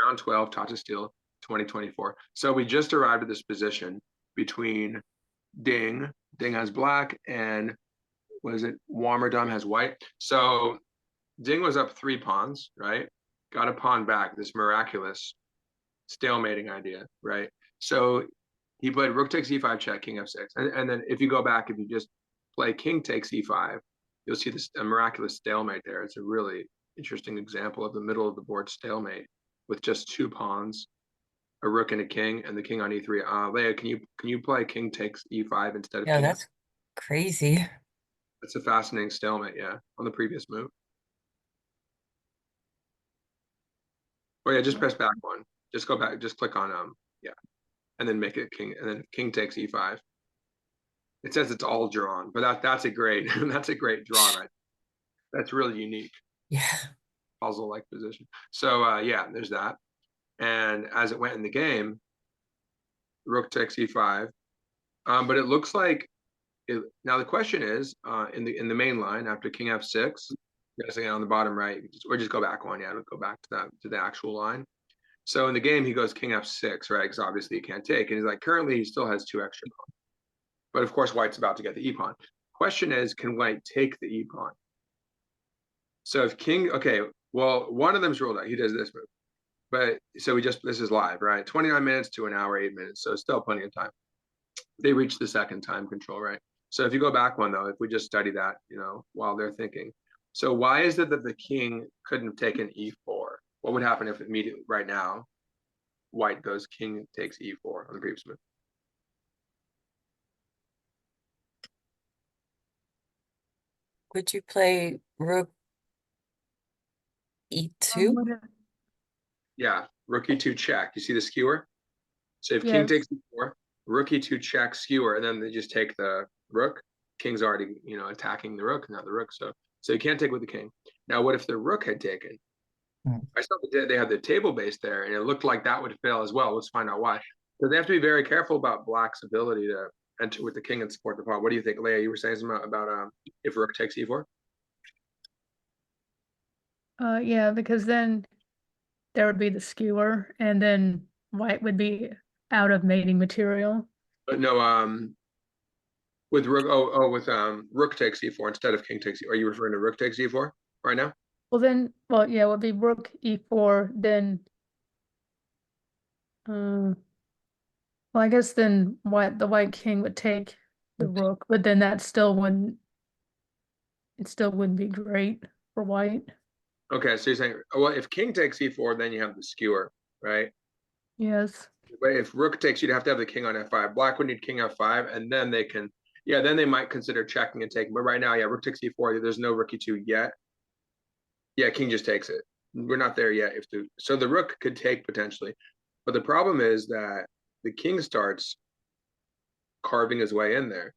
round 12, Tata Steel 2024. So we just arrived at this position between Ding. Ding has black, and was it Warmerdam has white. So Ding was up 3 pawns, right? Got a pawn back, this miraculous stalemating idea, right? So he played rook takes e5 check, king f6. And then if you go back, if you just play king takes e5, you'll see this a miraculous stalemate there. It's a really interesting example of the middle of the board stalemate with just 2 pawns, a rook and a king, and the king on e3. Leah, can you play king takes e5 instead of Yeah, king? that's crazy. It's a fascinating stalemate, yeah, on the previous move. Oh yeah, just press back one. Just go back, just click on yeah, and then make it king, and then king takes e5. It says it's all drawn, but that's a great that's a great draw, right? That's really unique, Yeah. puzzle-like position. So yeah, there's that. And as it went in the game, rook takes e5. But it looks like now the question is in the main line after king f6, yes, again on the bottom right, or just go back one, yeah, go back to that to the actual line. So in the game he goes king f6, right? Because obviously he can't take, and he's like currently he still has 2 extra pawns. But of course white's about to get the e pawn. Question is, can white take the e pawn? So if king, okay, well one of them's ruled out. He does this move, but so this is live, right? 29 minutes to an hour, 8 minutes, so still plenty of time. They reach the second time control, right? So if you go back one though, if we just study that, while they're thinking, so why is it that the king couldn't take an e4? What would happen if immediately right now white goes king takes e4 on the previous move? Would you play rook e2? Yeah, rook e2 check. You see the skewer? So if king Yes. takes e4, rook e2 check skewer, and then they just take the rook. King's already attacking the rook, not the rook. So you can't take with the king. Now what if the rook had taken? I saw they had the table base there, and it looked like that would fail as well. Let's find out why. So they have to be very careful about black's ability to enter with the king and support the pawn. What do you think, Leah? You were saying something about if rook takes e4? Yeah, because then there would be the skewer, and then white would be out of mating material. But no, with rook, with rook takes e4 instead of king takes e4. Are you referring to rook takes e4 right now? Well, yeah, it would be rook e4, then, well, I guess then the white king would take the rook, but then it still wouldn't be great for white. Okay, so you're saying, well, if king takes e4, then you have the skewer, right? Yes. But if rook takes, you'd have to have the king on f5. Black would need king f5, and then they can, yeah, then they might consider checking and taking. But right now, yeah, rook takes e4. There's no rook e2 yet. Yeah, king just takes it. We're not there yet. So the rook could take potentially, but the problem is that the king starts carving his way in there,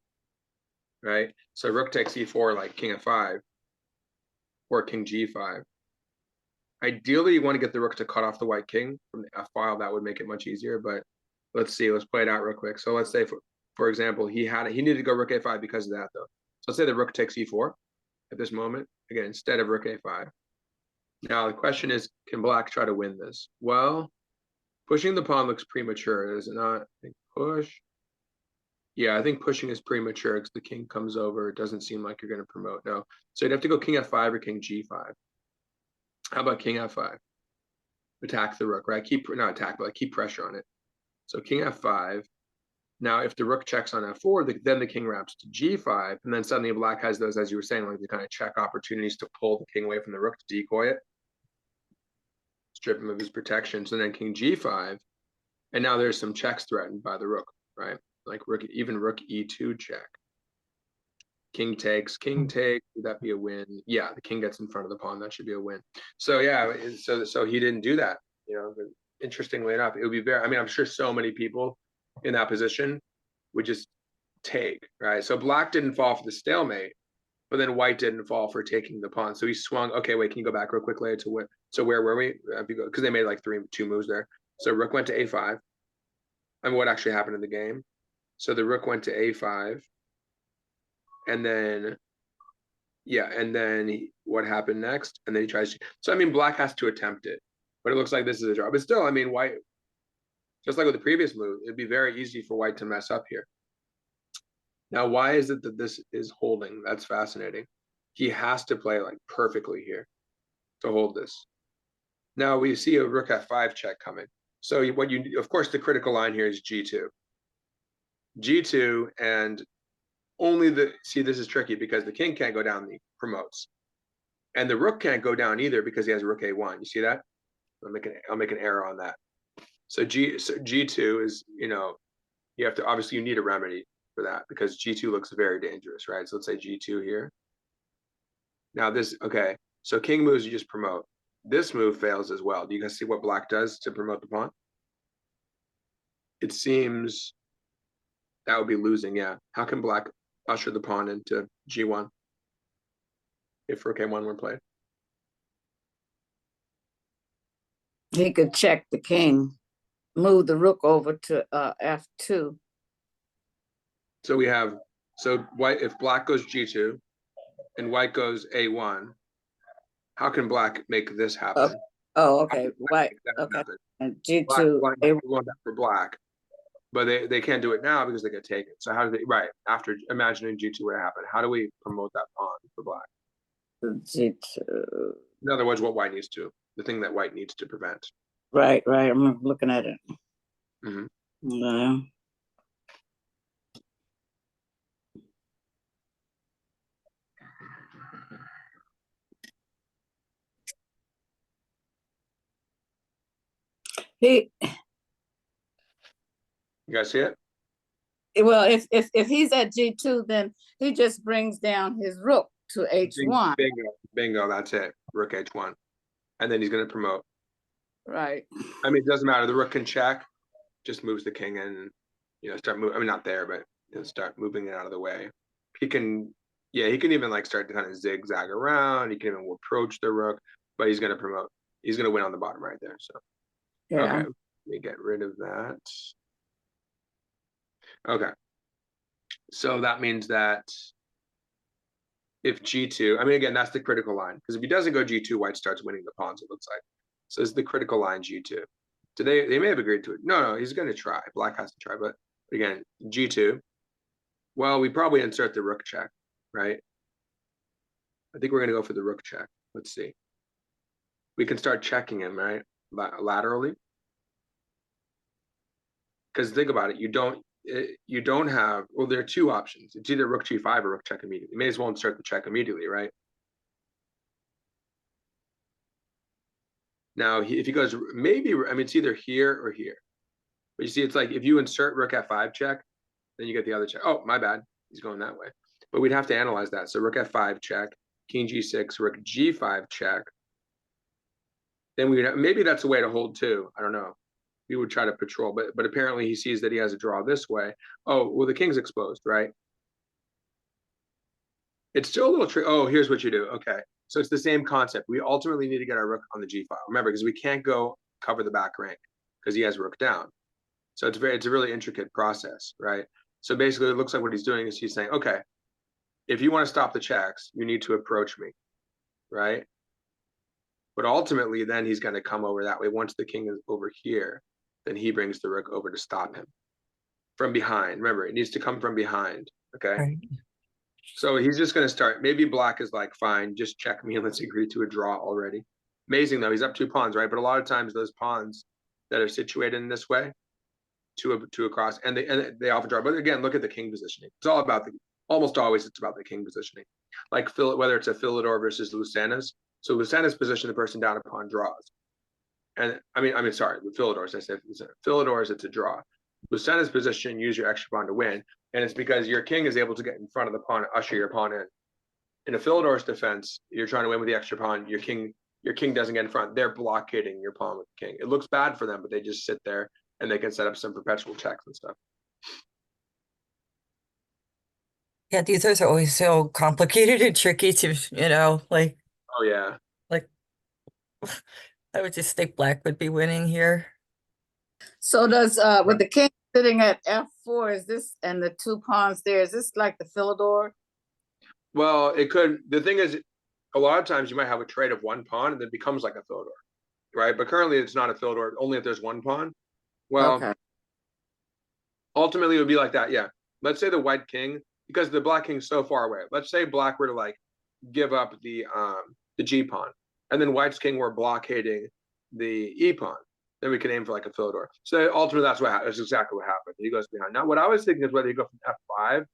right? So rook takes e4 like king f5 or king g5. Ideally, you want to get the rook to cut off the white king from the f file. That would make it much easier. But let's see. Let's play it out real quick. So let's say, for example, he needed to go rook a5 because of that, though. So let's say the rook takes e4 at this moment again instead of rook a5. Now the question is, can black try to win this? Well, pushing the pawn looks premature, is it not? I think push. Yeah, I think pushing is premature because the king comes over. It doesn't seem like you're going to promote. No. So you'd have to go king f5 or king g5. How about king f5? Attack the rook, right? Not attack, but like keep pressure on it. So king f5. Now, if the rook checks on f4, then the king wraps to g5, and then suddenly black has those, as you were saying, like the kind of check opportunities to pull the king away from the rook to decoy it, strip him of his protection. So then king g5, and now there's some checks threatened by the rook, right? Like even rook e2 check. King takes, would that be a win? Yeah, the king gets in front of the pawn, that should be a win. So yeah, so he didn't do that, but interestingly enough, it would be I'm sure so many people in that position would just take, right? So black didn't fall for the stalemate, but then white didn't fall for taking the pawn. So he swung, okay, wait, can you go back real quick later to win? So where were we? Because they made like 2 moves there. So rook went to a5. I mean, what actually happened in the game? So the rook went to a5. And then, yeah, and then what happened next? And then he tries to, so I mean, black has to attempt it, But it looks like this is a draw. But still, I mean, white, just like with the previous move, it'd be very easy for white to mess up here. Now, why is it that this is holding? That's fascinating. He has to play like perfectly here to hold this. Now we see a rook f5 check coming. So what you, of course, the critical line here is g2. G2, and only the, see, this is tricky because the king can't go down the promotes. And the rook can't go down either because he has rook a1. You see that? I'll make an error on that. So G2 is, you know, you have to, obviously you need a remedy for that because G2 looks very dangerous, right? So let's say G2 here. Now this, okay, so king moves, you just promote. This move fails as well. Do you guys see what black does to promote the pawn? It seems that would be losing, yeah. How can black usher the pawn into G1 if rook a1 were played? He could check the king, move the rook over to f2. So we have, so white, if black goes G2 and white goes a1, how can black make this happen? Oh, okay, white, okay. And G2, they want that for black, but they can't do it now because they get taken. So how do they, right, after imagining G2 would happen, how do we promote that pawn for black? G2. In other words, what white needs to, the thing that white needs to prevent. Right, I'm looking at it. Mm-hmm. Yeah. You guys see it? Well, if he's at G2, then he just brings down his rook to H1. Bingo, that's it. Rook H1. And then he's going to promote. Right. I mean, it doesn't matter. The rook can check, just moves the king and, you know, start moving. I mean, not there, but you know, start moving it out of the way. He can, yeah, he can even like start to kind of zigzag around. He can even approach the rook, but he's going to promote. He's going to win on the bottom right there. So, yeah. Okay, let me get rid of that. Okay. So that means that if G2, I mean, again, that's the critical line, because if he doesn't go G2, white starts winning the pawns, it looks like. So it's the critical line G2. So they may have agreed to it. No, he's going to try. Black has to try, but again, G2. Well, we probably insert the rook check, right? I think we're going to go for the rook check. Let's see. We can start checking him, right? Laterally. Because think about it, you don't have, well, there are two options. It's either rook G5 or rook check immediately. You may as well insert the check immediately, right? Now, if he goes, maybe, I mean, it's either here or here. But you see, it's like if you insert rook f5 check, then you get the other check. Oh, my bad. He's going that way. But we'd have to analyze that. So rook f5 check, king g6, rook g5 check. Then we maybe that's a way to hold too. I don't know. We would try to patrol, but apparently he sees that he has a draw this way. Oh, well, the king's exposed, right? It's still a little tricky. Oh, here's what you do. Okay. So it's the same concept. We ultimately need to get our rook on the G file. Remember, because we can't go cover the back rank because he has rook down. So it's a really intricate process, right? So basically it looks like what he's doing is he's saying, okay, if you want to stop the checks, you need to approach me, right? But ultimately then he's going to come over that way. Once the king is over here, then he brings the rook over to stop him from behind. Remember, it needs to come from behind, okay? Right. So he's just going to start. Maybe black is like, fine, just check me and let's agree to a draw already. Amazing, though. He's up 2 pawns, right? But a lot of times those pawns that are situated in this way, two across, and they often draw. But again, look at the king positioning. It's all about almost always it's about the king positioning. Like whether it's a Philidor versus Lucana's. So Lucana's position, the person down a pawn draws. And I mean, sorry, with Philidor's, I said Philidor's, it's a draw. Lucana's position, use your extra pawn to win. And it's because your king is able to get in front of the pawn and usher your pawn in. In a Philidor's defense, you're trying to win with the extra pawn. Your king doesn't get in front. They're blockading your pawn with the king. It looks bad for them, but they just sit there and they can set up some perpetual checks and stuff. Yeah, these are always so complicated and tricky to, like, Oh yeah. like I would just think black would be winning here. So does with the king sitting at f4, is this, and the 2 pawns there, is this like the Philidor? Well, it could. The thing is, a lot of times you might have a trade of 1 pawn and it becomes like a Philidor, right? But currently it's not a Philidor, only if there's one pawn. Well, Okay. ultimately it would be like that, yeah. Let's say the white king, because the black king's so far away. Let's say black were to like give up the G pawn, and then white's king were blockading the E pawn. Then we can aim for like a Philidor. So ultimately that's exactly what happened. He goes behind. Now what I was thinking is whether you go from F5,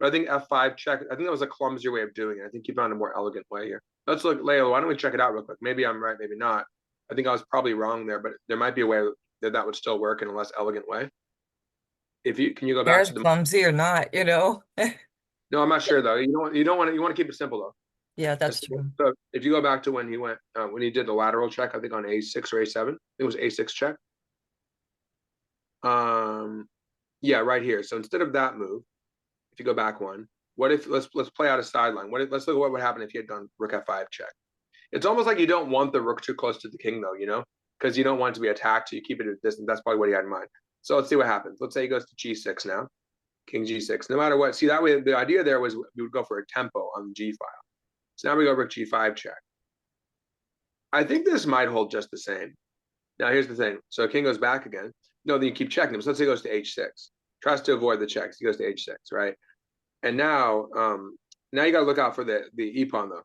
but I think F5 check. I think that was a clumsier way of doing it. I think you found a more elegant way here. Let's look, Leo. Why don't we check it out real quick? Maybe I'm right, maybe not. I think I was probably wrong there, but there might be a way that would still work in a less elegant way. If you can you go back There's to the clumsy or not, you know? no, I'm not sure though. You don't want to keep it simple though. Yeah, that's true. So if you go back to when he went when he did the lateral check, I think on A6 or A7, it was A6 check. Yeah, right here. So instead of that move, if you go back one, what if let's play out a sideline. Let's look at what would happen if he had done rook F5 check. It's almost like you don't want the rook too close to the king though, you know, because you don't want it to be attacked, so you keep it at a distance. That's probably what he had in mind. So let's see what happens. Let's say he goes to G6 now. King G6. No matter what, see that way the idea there was we would go for a tempo on the G file. So now we go rook G5 check. I think this might hold just the same. Now here's the thing. So king goes back again. No, then you keep checking him. So let's say he goes to H6. Tries to avoid the checks. He goes to H6, right? And now you gotta look out for the E pawn though.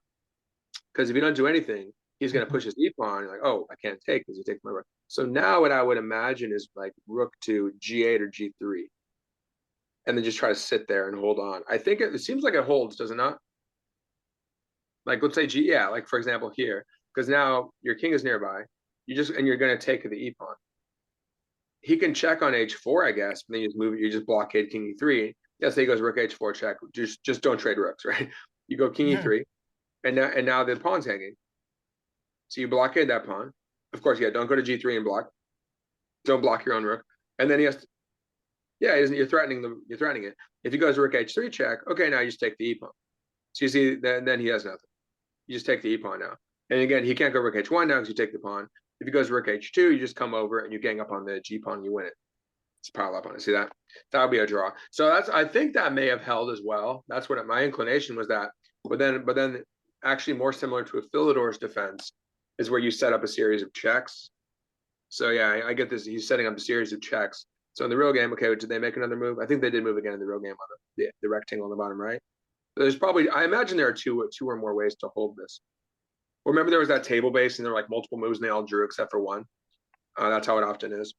Because if you don't do anything, he's gonna push his E pawn. You're like, oh, I can't take because he takes my rook. So now what I would imagine is like rook to G8 or G3. And then just try to sit there and hold on. I think it seems like it holds, does it not? Like let's say yeah, like for example here, because now your king is nearby. You're gonna take the E pawn. He can check on H4, I guess, and then you just move it, you just blockade King E3. Yes, he goes rook H4 check. Just don't trade rooks, right? You go King E3, and now the pawn's hanging. So you blockade that pawn. Of course, yeah, don't go to G3 and block. Don't block your own rook. And then he has to, yeah, you're threatening it. If he goes rook H3 check, okay, now you just take the E pawn. So you see, then he has nothing. You just take the E pawn now. And again, he can't go rook H1 now because you take the pawn. If he goes rook H2, you just come over and you gang up on the G pawn, you win it. Just pile up on it. See that? That would be a draw. So I think that may have held as well. That's what my inclination was that. But then actually more similar to a Philidor's defense is where you set up a series of checks. So yeah, I get this. He's setting up a series of checks. So in the real game, okay, did they make another move? I think they did move again in the real game on the rectangle on the bottom right. There's probably, I imagine there are two or more ways to hold this. Remember there was that table base and there were like multiple moves and they all drew except for one. That's how it often is.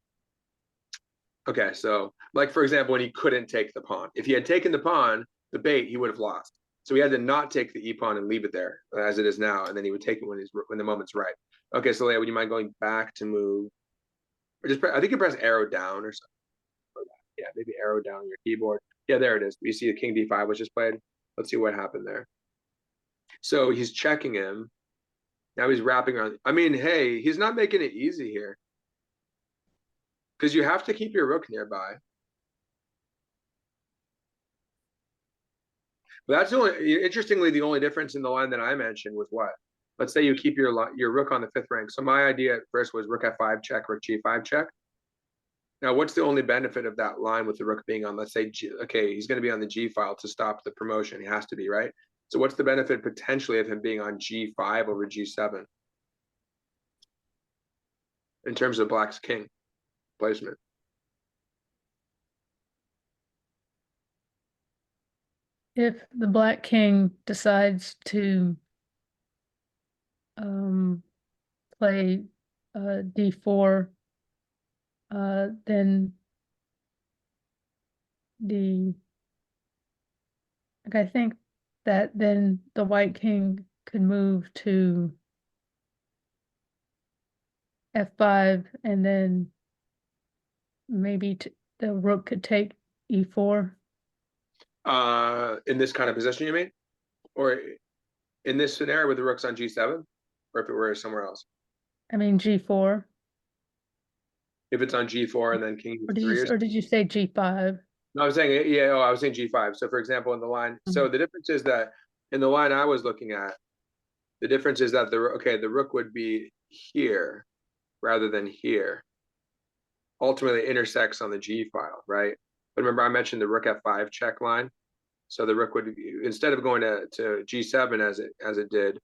Okay, so like for example, when he couldn't take the pawn. If he had taken the pawn, the bait, he would have lost. So he had to not take the E pawn and leave it there as it is now, and then he would take it when the moment's right. Okay, so Leah, would you mind going back to move? Or just I think you press arrow down or something. Yeah, maybe arrow down on your keyboard. Yeah, there it is. You see the King D5 was just played. Let's see what happened there. So he's checking him. Now he's wrapping around. I mean, hey, he's not making it easy here. Because you have to keep your rook nearby. But that's the only, interestingly, the only difference in the line that I mentioned was what? Let's say you keep your rook on the 5th rank. So my idea at first was rook F5 check, rook G5 check. Now, what's the only benefit of that line with the rook being on, let's say, okay, he's going to be on the G file to stop the promotion. He has to be, right? So what's the benefit potentially of him being on G5 over G7? In terms of black's king placement. If the black king decides to play d4, then I think that then the white king could move to f5, and then maybe the rook could take e4. In this kind of position, you mean? Or in this scenario with the rook's on G7? Or if it were somewhere else? I mean g4. If it's on G4 and then King E3 Or did you say g5? No, I was saying, yeah, I was saying G5. So for example, in the line, so the difference is that in the line I was looking at, the difference is that the rook would be here rather than here. Ultimately it intersects on the G file, right? But remember I mentioned the rook F5 check line. So the rook would, instead of going to G7 as it did,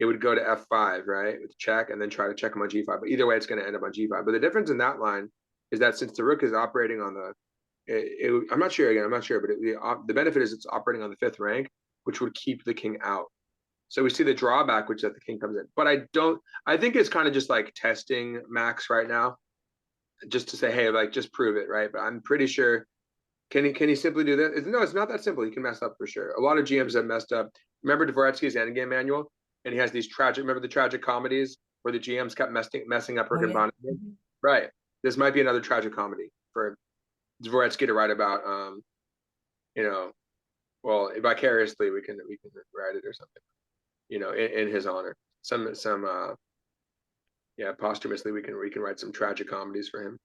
it would go to f5, right, with check, and then try to check him on g5. But either way, it's going to end up on g5. But the difference in that line is that since the rook is operating on the, I'm not sure again. I'm not sure, but the benefit is it's operating on the 5th rank, which would keep the king out. So we see the drawback, which is that the king comes in. But I think it's kind of just like testing Max right now, just to say, hey, like just prove it, right? But I'm pretty sure. Can he simply do that? No, it's not that simple. He can mess up for sure. A lot of GMs have messed up. Remember Dvoretsky's endgame manual, and he has these remember the tragic comedies where the GMs kept messing up her yeah. Right. This might be another tragic comedy for Dvoretsky to write about. Well, vicariously we can write it or something. In his honor. Posthumously we can write some tragic comedies for him.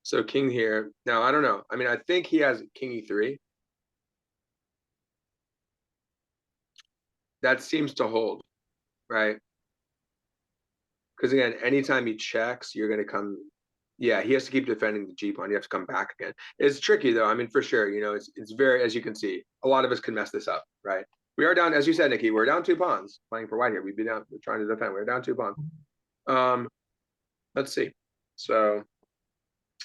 So king here. Now I don't know. I mean, I think he has king e3. That seems to hold, right? Because again, anytime he checks, you're going to come. Yeah, he has to keep defending the g pawn. You have to come back again. It's tricky though. I mean, for sure. It's very, as you can see, a lot of us can mess this up, right? We are down, as you said, Nikki. We're down 2 pawns playing for white here. We'd be down. We're trying to defend. We're down 2 pawns. Let's see. So,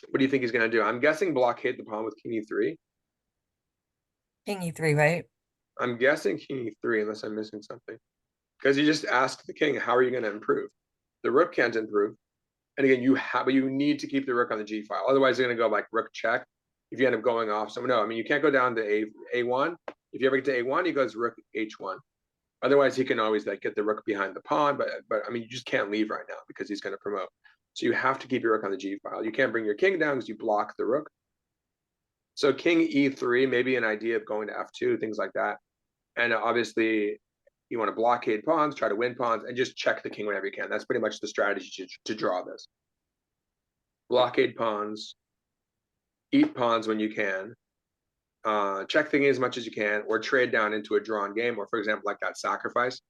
what do you think he's going to do? I'm guessing blockade the pawn with king e3. King e3, right? I'm guessing king e3, unless I'm missing something. Because you just ask the king, how are you going to improve? The rook can't improve. And again, but you need to keep the rook on the g file. Otherwise, they're going to go like rook check. If you end up going off, so no, I mean, you can't go down to a1. If you ever get to a1, he goes rook h1. Otherwise, he can always like get the rook behind the pawn. But I mean, you just can't leave right now because he's going to promote. So you have to keep your rook on the g file. You can't bring your king down because you block the rook. So king e3, maybe an idea of going to f2, things like that. And obviously, you want to blockade pawns, try to win pawns, and just check the king whenever you can. That's pretty much the strategy to draw this. Blockade pawns, eat pawns when you can, check the king as much as you can, or trade down into a drawn game, or for example, like that sacrifice.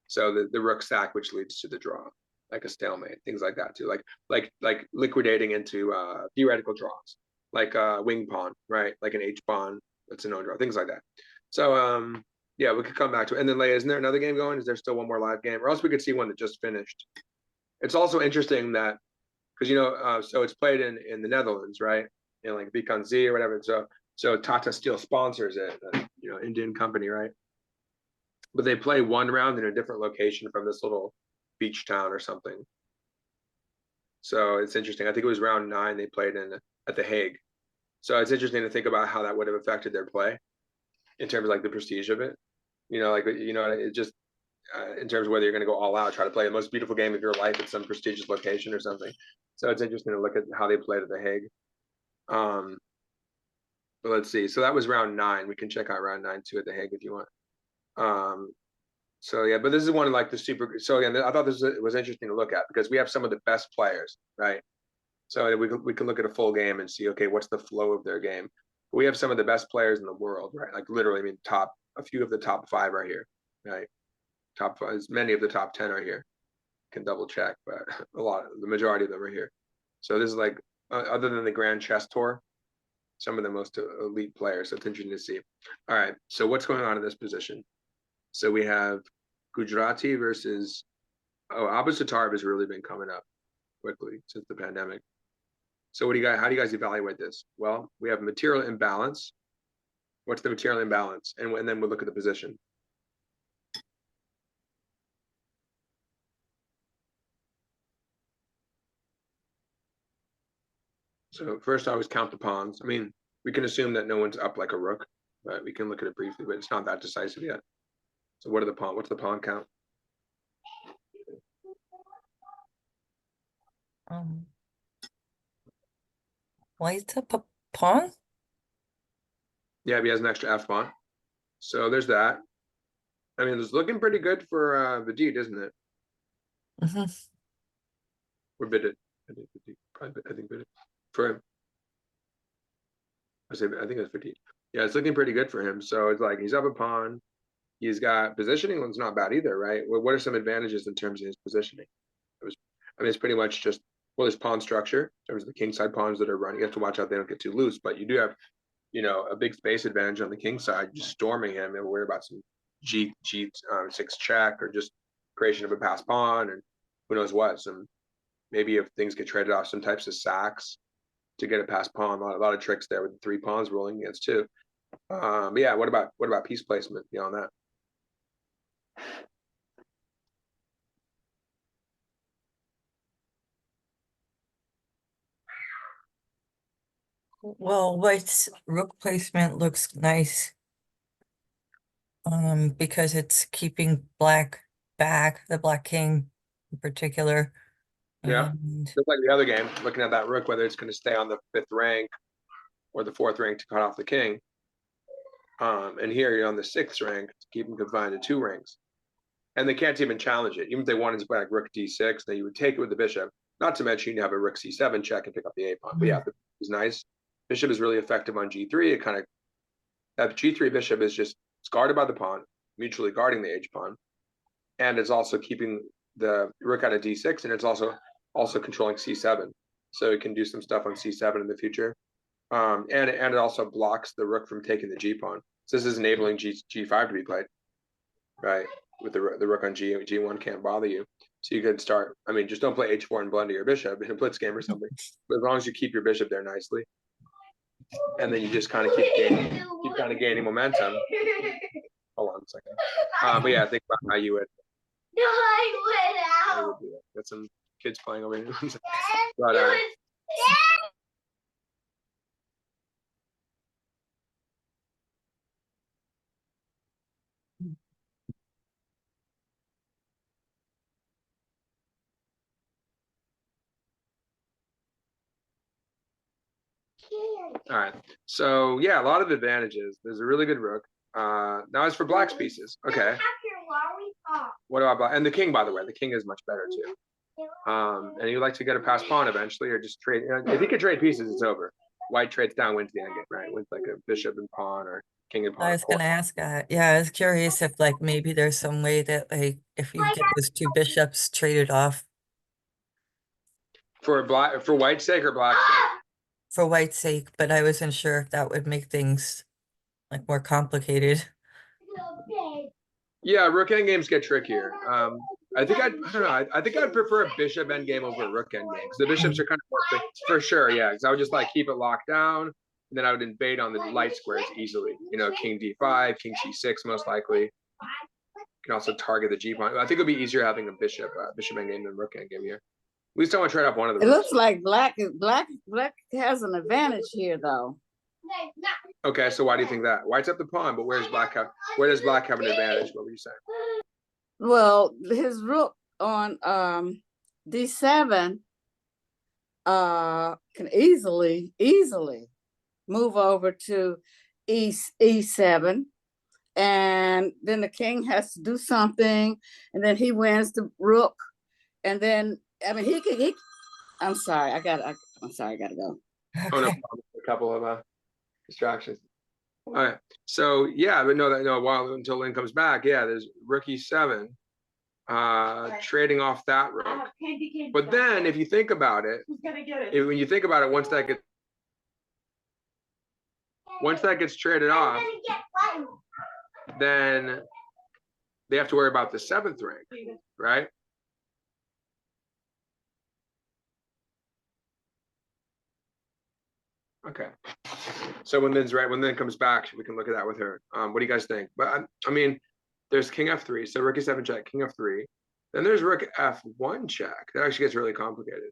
So the rook sack, which leads to the draw, like a stalemate, things like that too. Like liquidating into theoretical draws, like a wing pawn, right? Like an h pawn, that's a no draw, things like that. So yeah, we could come back to it. And then Leia, isn't there another game going? Is there still one more live game? Or else we could see one that just finished. It's also interesting that, because so it's played in the Netherlands, right? Like Beacon Z or whatever. So Tata Steel sponsors it, Indian company, right? But they play one round in a different location from this little beach town or something. So it's interesting. I think it was round 9 they played at The Hague. So it's interesting to think about how that would have affected their play in terms of like the prestige of it. It just in terms of whether you're going to go all out, try to play the most beautiful game of your life at some prestigious location or something. So it's interesting to look at how they played at The Hague. But let's see. So that was round 9. We can check out round 9 too at The Hague if you want. So yeah, but this is one of like the super. So again, I thought this was interesting to look at because we have some of the best players, right? So we can look at a full game and see, okay, what's the flow of their game? We have some of the best players in the world, right? Like literally, I mean, a few of the top 5 are here, right? Top 5, as many of the top 10 are here. Can double check, but the majority of them are here. So this is like, other than the Grand Chess Tour, some of the most elite players. So it's interesting to see. All right, so what's going on in this position? So we have Gujarati versus, Abusatarb has really been coming up quickly since the pandemic. So how do you guys evaluate this? Well, we have material imbalance. What's the material imbalance? And then we'll look at the position. So first I always count the pawns. I mean, we can assume that no one's up like a rook, but we can look at it briefly, but it's not that decisive yet. So what's the pawn count? White's up a pawn? Yeah, he has an extra f pawn. So there's that. I mean, it's looking pretty good for Vidit, isn't it? Mm-hmm. Or Vidit. I think Vidit. For him. I think it's Vidit. Yeah, it's looking pretty good for him. So it's like he's up a pawn. He's got positioning one's not bad either, right? What are some advantages in terms of his positioning? It's pretty much just, well, his pawn structure in terms of the king side pawns that are running. You have to watch out they don't get too loose, but you do have, a big space advantage on the king side, just storming him and worry about some G6 check or just creation of a pass pawn, and who knows what. Some maybe if things get traded off, some types of sacks to get a pass pawn. A lot of tricks there with the 3 pawns rolling against too. But yeah, what about piece placement beyond that? Well, White's rook placement looks nice. Because it's keeping black back, the black king in particular. Yeah. And Just like the other game, looking at that rook, whether it's going to stay on the 5th rank or the 4th rank to cut off the king. And here you're on the 6th rank to keep them confined to 2 ranks. And they can't even challenge it. Even if they wanted to play like rook d6, then you would take it with the bishop. Not to mention you have a rook c7 check and pick up the a pawn. But yeah, the is nice. Bishop is really effective on g3. It kind of, that g3 bishop is just, it's guarded by the pawn, mutually guarding the h pawn. And it's also keeping the rook out of d6, and it's also controlling c7. So it can do some stuff on c7 in the future. And it also blocks the rook from taking the g pawn. So this is enabling g5 to be played, right? With the rook on g1 can't bother you. So you could start, I mean, just don't play h4 and blunder your bishop in a blitz game or something. But as long as you keep your bishop there nicely, and then you just kind of keep gaining momentum. Hold on a second. But yeah, think about how you would. How you would do that. Got some kids playing over here. But all right. So yeah, a lot of advantages. There's a really good rook. Now as for black's pieces, okay. What about black? And the king, by the way, the king is much better too. And you like to get a pass pawn eventually, or just trade. If you can trade pieces, it's over. White trades down, wins the endgame, right? Wins like a bishop and pawn, or king and pawn. I was gonna ask that. Yeah, I was curious if like maybe there's some way that like if you get those 2 bishops traded off For white's sake or black's sake? for White's sake, but I wasn't sure if that would make things like more complicated. Yeah, rook endgames get trickier. I don't know. I think I'd prefer a bishop endgame over a rook endgame because the bishops are kind of more for sure. Yeah, because I would just like keep it locked down, and then I would invade on the light squares easily. You know, king d5, king c6 most likely. You can also target the g pawn. I think it'd be easier having a bishop endgame than rook endgame here. We still want to trade off one of the. It looks like black has an advantage here though. Okay, so why do you think that? White's up the pawn, but where does black have an advantage? What were you saying? Well, his rook on d7 can easily move over to e7, and then the king has to do something, and then he wins the rook, and then I mean he I'm sorry, I gotta go. Oh no, Okay. a couple of distractions. All right. So yeah, but no, while until Lynn comes back, yeah, there's rook e7, trading off that rook. But then if you think about it, when you think about it, once that gets traded off, then they have to worry about the 7th rank, right? Okay. So when Lynn comes back, we can look at that with her. What do you guys think? But I mean, there's king f3, so rook e7 check, king f3. Then there's rook f1 check. That actually gets really complicated.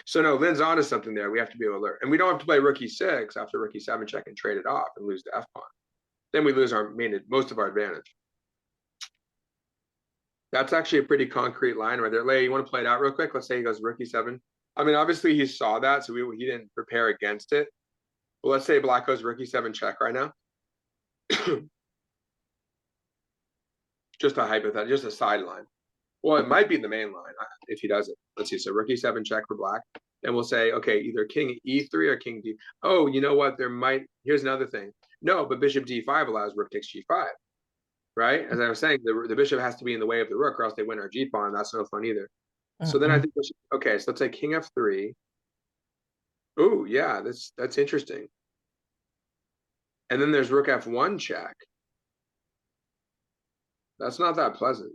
So no, Lynn's onto something there. We have to be alert, and we don't have to play rook e6 after rook e7 check and trade it off and lose the f pawn. Then we lose most of our advantage. That's actually a pretty concrete line right there. Leia, you want to play it out real quick? Let's say he goes rook e7. I mean, obviously he saw that, so he didn't prepare against it. But let's say black goes rook e7 check right now. Just a hypothetical, just a sideline. Well, it might be the main line if he does it. Let's see. So rook e7 check for black. And we'll say, okay, either king e3 or king d. Oh, you know what? Here's another thing. No, but bishop d5 allows rook takes g5. Right? As I was saying, the bishop has to be in the way of the rook or else they win our g pawn. That's no fun either. So then I think okay, so let's say king f3. Oh, yeah, that's interesting. And then there's rook f1 check. That's not that pleasant.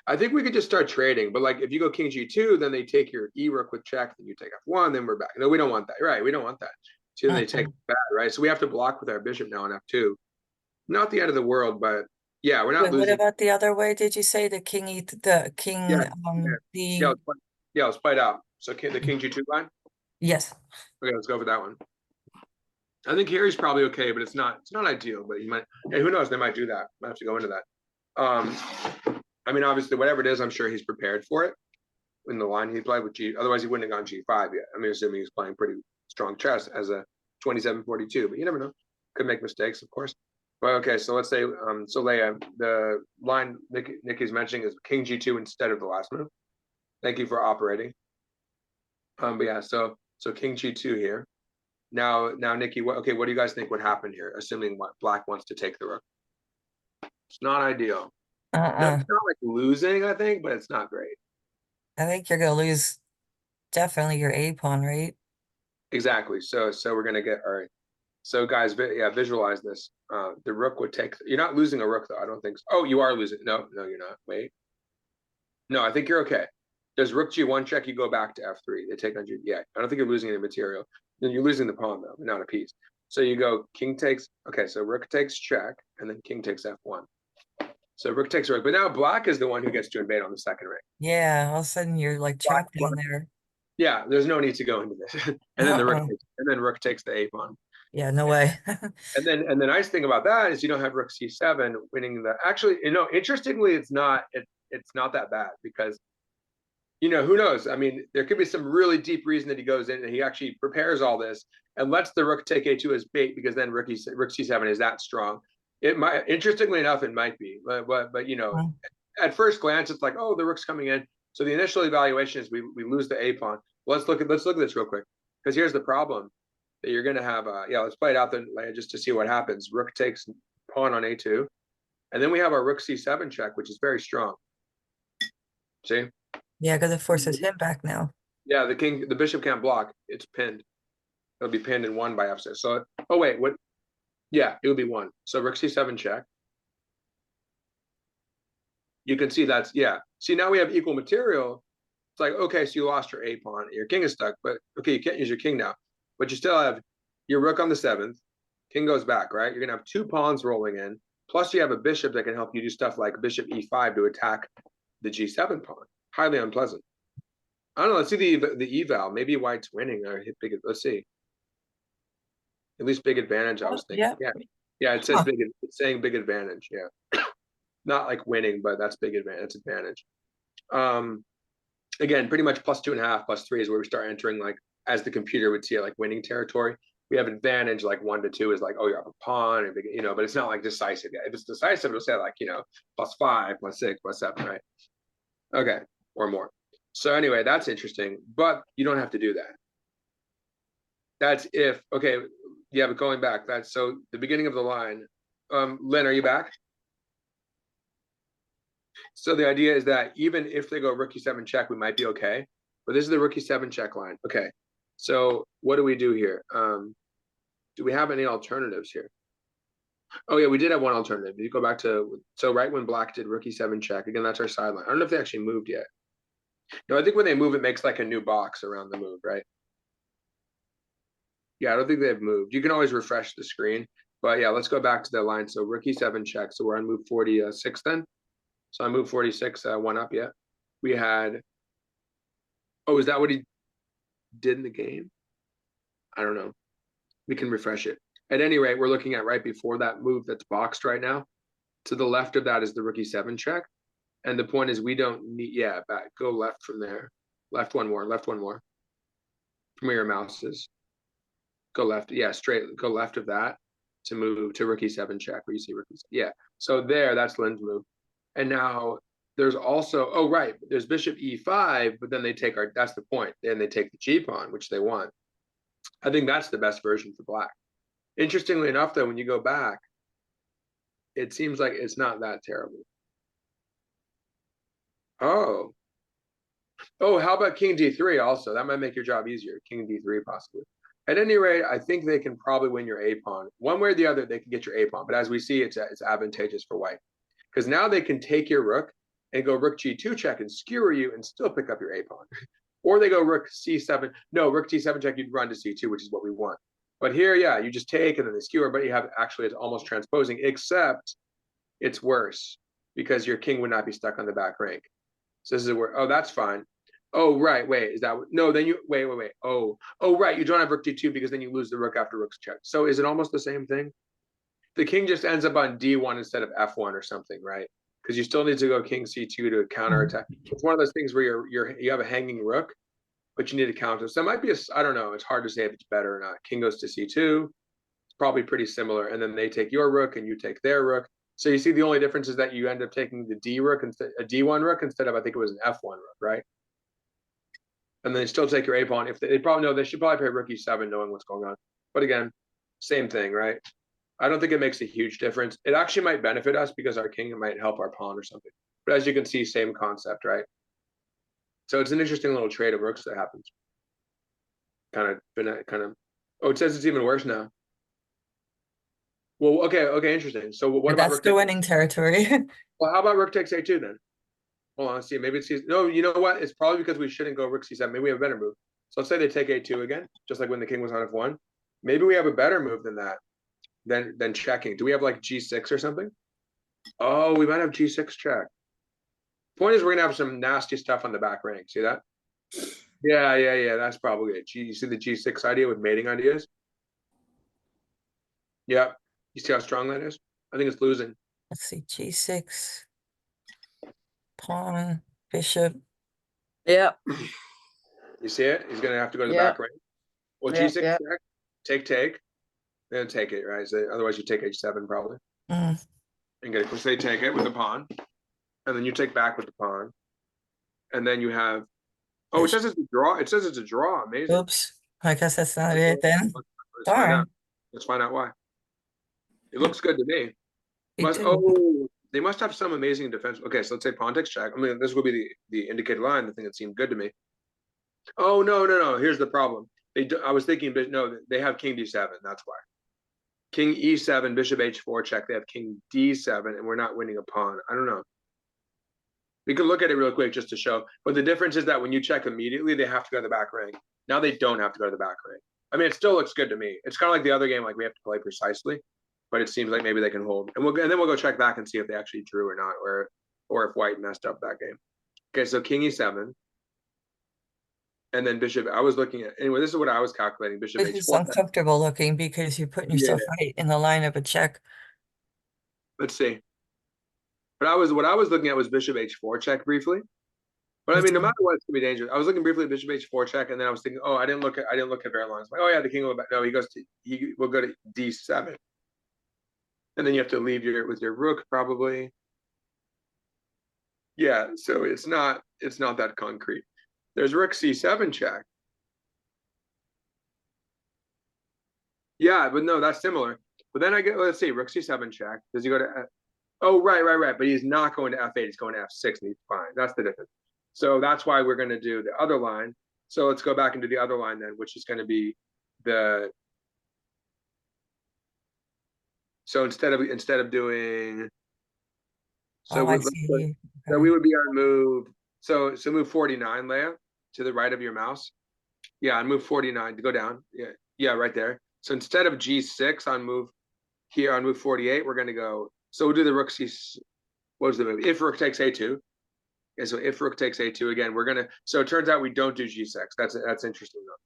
I think we could just start trading, but like if you go king g2, then they take your e rook with check, then you take f1, then we're back. No, we don't want that, right? We don't want that. So then they take that, right? So we have to block with our bishop now on f2. Not the end of the world, but yeah, we're not Wait, what losing. about the other way? Did you say the the king, Yeah, yeah, the, let's play it out. So the king g2 line. yes. Okay, let's go for that one. I think Harry's probably okay, but it's not ideal. But you might, hey, who knows? They might do that. Might have to go into that. I mean, obviously, whatever it is, I'm sure he's prepared for it in the line he played with G. Otherwise, he wouldn't have gone G5 yet. I mean, assuming he's playing pretty strong chess as a 27-42, but you never know. Could make mistakes, of course. Well, okay, so let's say, so Leia, the line Nikki's mentioning is King G2 instead of the last move. Thank you for operating. But yeah, so King G2 here. Now, Nikki, what do you guys think would happen here? Assuming what Black wants to take the rook. It's not ideal. No, it's not like losing, I think, but it's not great. I think you're gonna lose definitely your A pawn, right? Exactly. So we're gonna get all right. So guys, yeah, visualize this. The rook would take. You're not losing a rook though. I don't think so. Oh, you are losing. No, you're not. Wait. No, I think you're okay. There's rook g1 check. You go back to f3. They take on g. Yeah, I don't think you're losing any material. Then you're losing the pawn though, not a piece. So you go king takes. Okay, so rook takes check, and then king takes f1. So rook takes rook, but now Black is the one who gets to invade on the second ring. Yeah, all of a sudden you're like trapped down there. Yeah, there's no need to go into this. And then the rook takes the a pawn. Yeah, no way. And the nice thing about that is you don't have rook c7 winning the. Actually, interestingly, it's not that bad because, who knows? I mean, there could be some really deep reason that he goes in and he actually prepares all this and lets the rook take a2 as bait because then rook c7 is that strong. It might, interestingly enough, it might be, but at first glance, it's like, oh, the rook's coming in. So the initial evaluation is we lose the a pawn. Let's look at this real quick because here's the problem that you're going to have. Let's play it out then just to see what happens. Rook takes pawn on a2, and then we have our rook c7 check, which is very strong. See? Yeah, because it forces him back now. Yeah, the bishop can't block. It's pinned. It'll be pinned and won by f6. So, oh wait, what? Yeah, it would be one. So rook c7 check. You can see that's, yeah. See, now we have equal material. It's like, okay, so you lost your a pawn. Your king is stuck, but okay, you can't use your king now. But you still have your rook on the 7th. King goes back, right? You're going to have two pawns rolling in. Plus you have a bishop that can help you do stuff like bishop e5 to attack the g7 pawn. Highly unpleasant. I don't know. Let's see the eval. Maybe White's winning or hit big. Let's see. At least big advantage, I was thinking. Yeah, it says big. It's saying big advantage. Yeah. Not like winning, but that's big advantage. That's advantage. Again, pretty much +2.5, +3 is where we start entering, like, as the computer would see it, like winning territory. We have advantage, like 1 to 2 is like, oh, you have a pawn, or but it's not like decisive yet. If it's decisive, it'll say like, +5, +6, +7, right? Okay, or more. So anyway, that's interesting, but you don't have to do that. That's if, okay, yeah, but going back, that's so the beginning of the line. Lynn, are you back? So the idea is that even if they go rook e7 check, we might be okay. But this is the rook e7 check line. Okay. So what do we do here? Do we have any alternatives here? Oh yeah, we did have one alternative. You go back to, so right when Black did rook e7 check, again, that's our sideline. I don't know if they actually moved yet. No, I think when they move, it makes like a new box around the move, right? Yeah, I don't think they've moved. You can always refresh the screen. But yeah, let's go back to the line. So rook e7 check. So we're on move 46 then. So I moved 46, one up yet. We had, oh, is that what he did in the game? I don't know. We can refresh it. At any rate, we're looking at right before that move that's boxed right now. To the left of that is the rook e7 check. And the point is we don't need, yeah, back, go left from there. Left one more. From where your mouse is. Go left, yeah, straight, go left of that to move to rook e7 check where you see rook e7. Yeah, so there, that's Lynn's move. And now there's also, oh, right, there's bishop e5, but then they take that's the point. Then they take the g pawn, which they want. I think that's the best version for Black. Interestingly enough, though, when you go back, it seems like it's not that terrible. Oh, how about king d3 also? That might make your job easier. King d3 possibly. At any rate, I think they can probably win your a pawn. One way or the other, they can get your a pawn. But as we see, it's advantageous for White. Because now they can take your rook and go rook g2 check and skewer you and still pick up your a pawn. Or they go rook c7. No, rook d7 check, you'd run to c2, which is what we want. But here, yeah, you just take and then they skewer, but you have actually it's almost transposing, except it's worse because your king would not be stuck on the back rank. So this is where, oh, that's fine. Oh, right, wait, is that, no, then you, wait. Oh, right, you don't have rook d2 because then you lose the rook after rook's check. So is it almost the same thing? The king just ends up on d1 instead of f1 or something, right? Because you still need to go king c2 to counterattack. It's one of those things where you have a hanging rook, but you need to counter. So it might be I don't know, it's hard to say if it's better or not. King goes to c2, it's probably pretty similar, and then they take your rook and you take their rook. So you see the only difference is that you end up taking the d rook instead, a d1 rook instead of, I think it was an f1 rook, right? And then they still take your a pawn. If they probably know, they should probably play rook e7 knowing what's going on. But again, same thing, right? I don't think it makes a huge difference. It actually might benefit us because our king might help our pawn or something. But as you can see, same concept, right? So it's an interesting little trade of rooks that happens. Kind of. Oh, it says it's even worse now. Well, okay, interesting. So what But about that's rook? the winning territory. Well, how about rook takes a2 then? Hold on, let's see. Maybe it's no. You know what? It's probably because we shouldn't go rook c7. Maybe we have a better move. So let's say they take a2 again, just like when the king was on f1. Maybe we have a better move than that. Than checking. Do we have like g6 or something? Oh, we might have g6 check. Point is, we're gonna have some nasty stuff on the back rank. See that? Yeah. That's probably it. You see the g6 idea with mating ideas? Yeah. You see how strong that is? I think it's losing. Let's see, g6, pawn, bishop. Yep. You see it? He's gonna have to go to the Yep. back rank. Well, Yep, g6 yep. check, take, then take it, right? So otherwise, you take h7 probably, Mm. and get it. Because they take it with the pawn, and then you take back with the pawn, and then you have. Oh, it says it's a draw. It says it's a draw. Amazing. Oops, I guess that's not it then. Let's find out. Darn. Let's find out why. It looks good to me. Me too. They must have some amazing defense. Okay, so let's say pawn takes check. I mean, this will be the indicated line, the thing that seemed good to me. Oh, no. Here's the problem. I was thinking, but no, they have king d7. That's why. King e7, bishop h4 check. They have king d7, and we're not winning a pawn. I don't know. We can look at it real quick just to show. But the difference is that when you check immediately, they have to go to the back rank. Now they don't have to go to the back rank. I mean, it still looks good to me. It's kind of like the other game, like we have to play precisely, but it seems like maybe they can hold. And then we'll go check back and see if they actually drew or not, or if white messed up that game. Okay, so king e7. And then bishop, I was looking at, anyway, this is what I was calculating. Bishop This is h4. uncomfortable looking because you're putting yourself right in the line of a check. Let's see. But what I was looking at was bishop h4 check briefly. But I mean, no matter what, it's gonna be dangerous. I was looking briefly at bishop h4 check, and then I was thinking, oh, I didn't look at very long. Like, oh yeah, the king will go back. No, he will go to d7, and then you have to leave with your rook probably. Yeah, so it's not that concrete. There's rook c7 check. Yeah, but no, that's similar. But then let's see, rook c7 check. Does he go to? Oh, right. But he's not going to f8. He's going to f6, and he's fine. That's the difference. So that's why we're going to do the other line. So let's go back into the other line then, which is going to be the. So instead of doing. So, I see. so we would be on move. So move 49, Leia, to the right of your mouse. Yeah, on move 49 to go down. Yeah, right there. So instead of g6 on move 48, we're going to go. So we'll do the rook c. What was the move? If rook takes a2. Okay, so if rook takes a2 again, we're gonna. So it turns out we don't do g6. That's interesting though.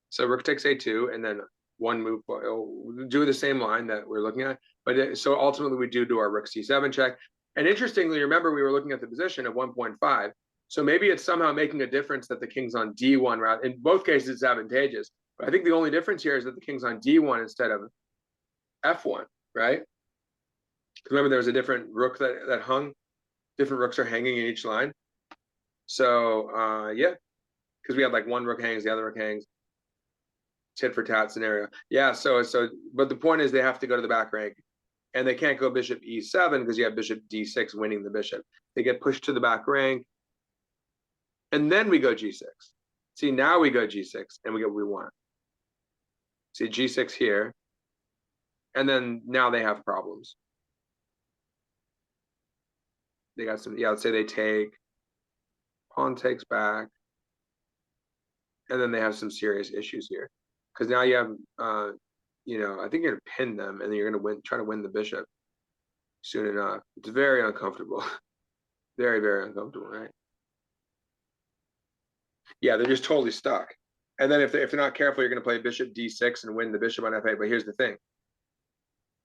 So rook takes a2, and then one move. We'll do the same line that we're looking at, but so ultimately we do our rook c7 check. And interestingly, remember we were looking at the position of 1.5. So maybe it's somehow making a difference that the king's on d1 route. In both cases, it's advantageous. But I think the only difference here is that the king's on d1 instead of f1, right? Remember, there was a different rook that hung. Different rooks are hanging in each line. So yeah, because we had like one rook hangs, the other rook hangs. Tit for tat scenario. Yeah, so but the point is they have to go to the back rank, and they can't go bishop e7 because you have bishop d6 winning the bishop. They get pushed to the back rank, and then we go g6. See, now we go g6 and we get what we want. See, g6 here, and then now they have problems. They got some, yeah, let's say they take, pawn takes back. And then they have some serious issues here. Because now you have, you know, I think you're gonna pin them and then you're gonna try to win the bishop soon enough. It's very uncomfortable. Very, very uncomfortable, right? Yeah, they're just totally stuck. And then if they're not careful, you're gonna play bishop d6 and win the bishop on f8. But here's the thing.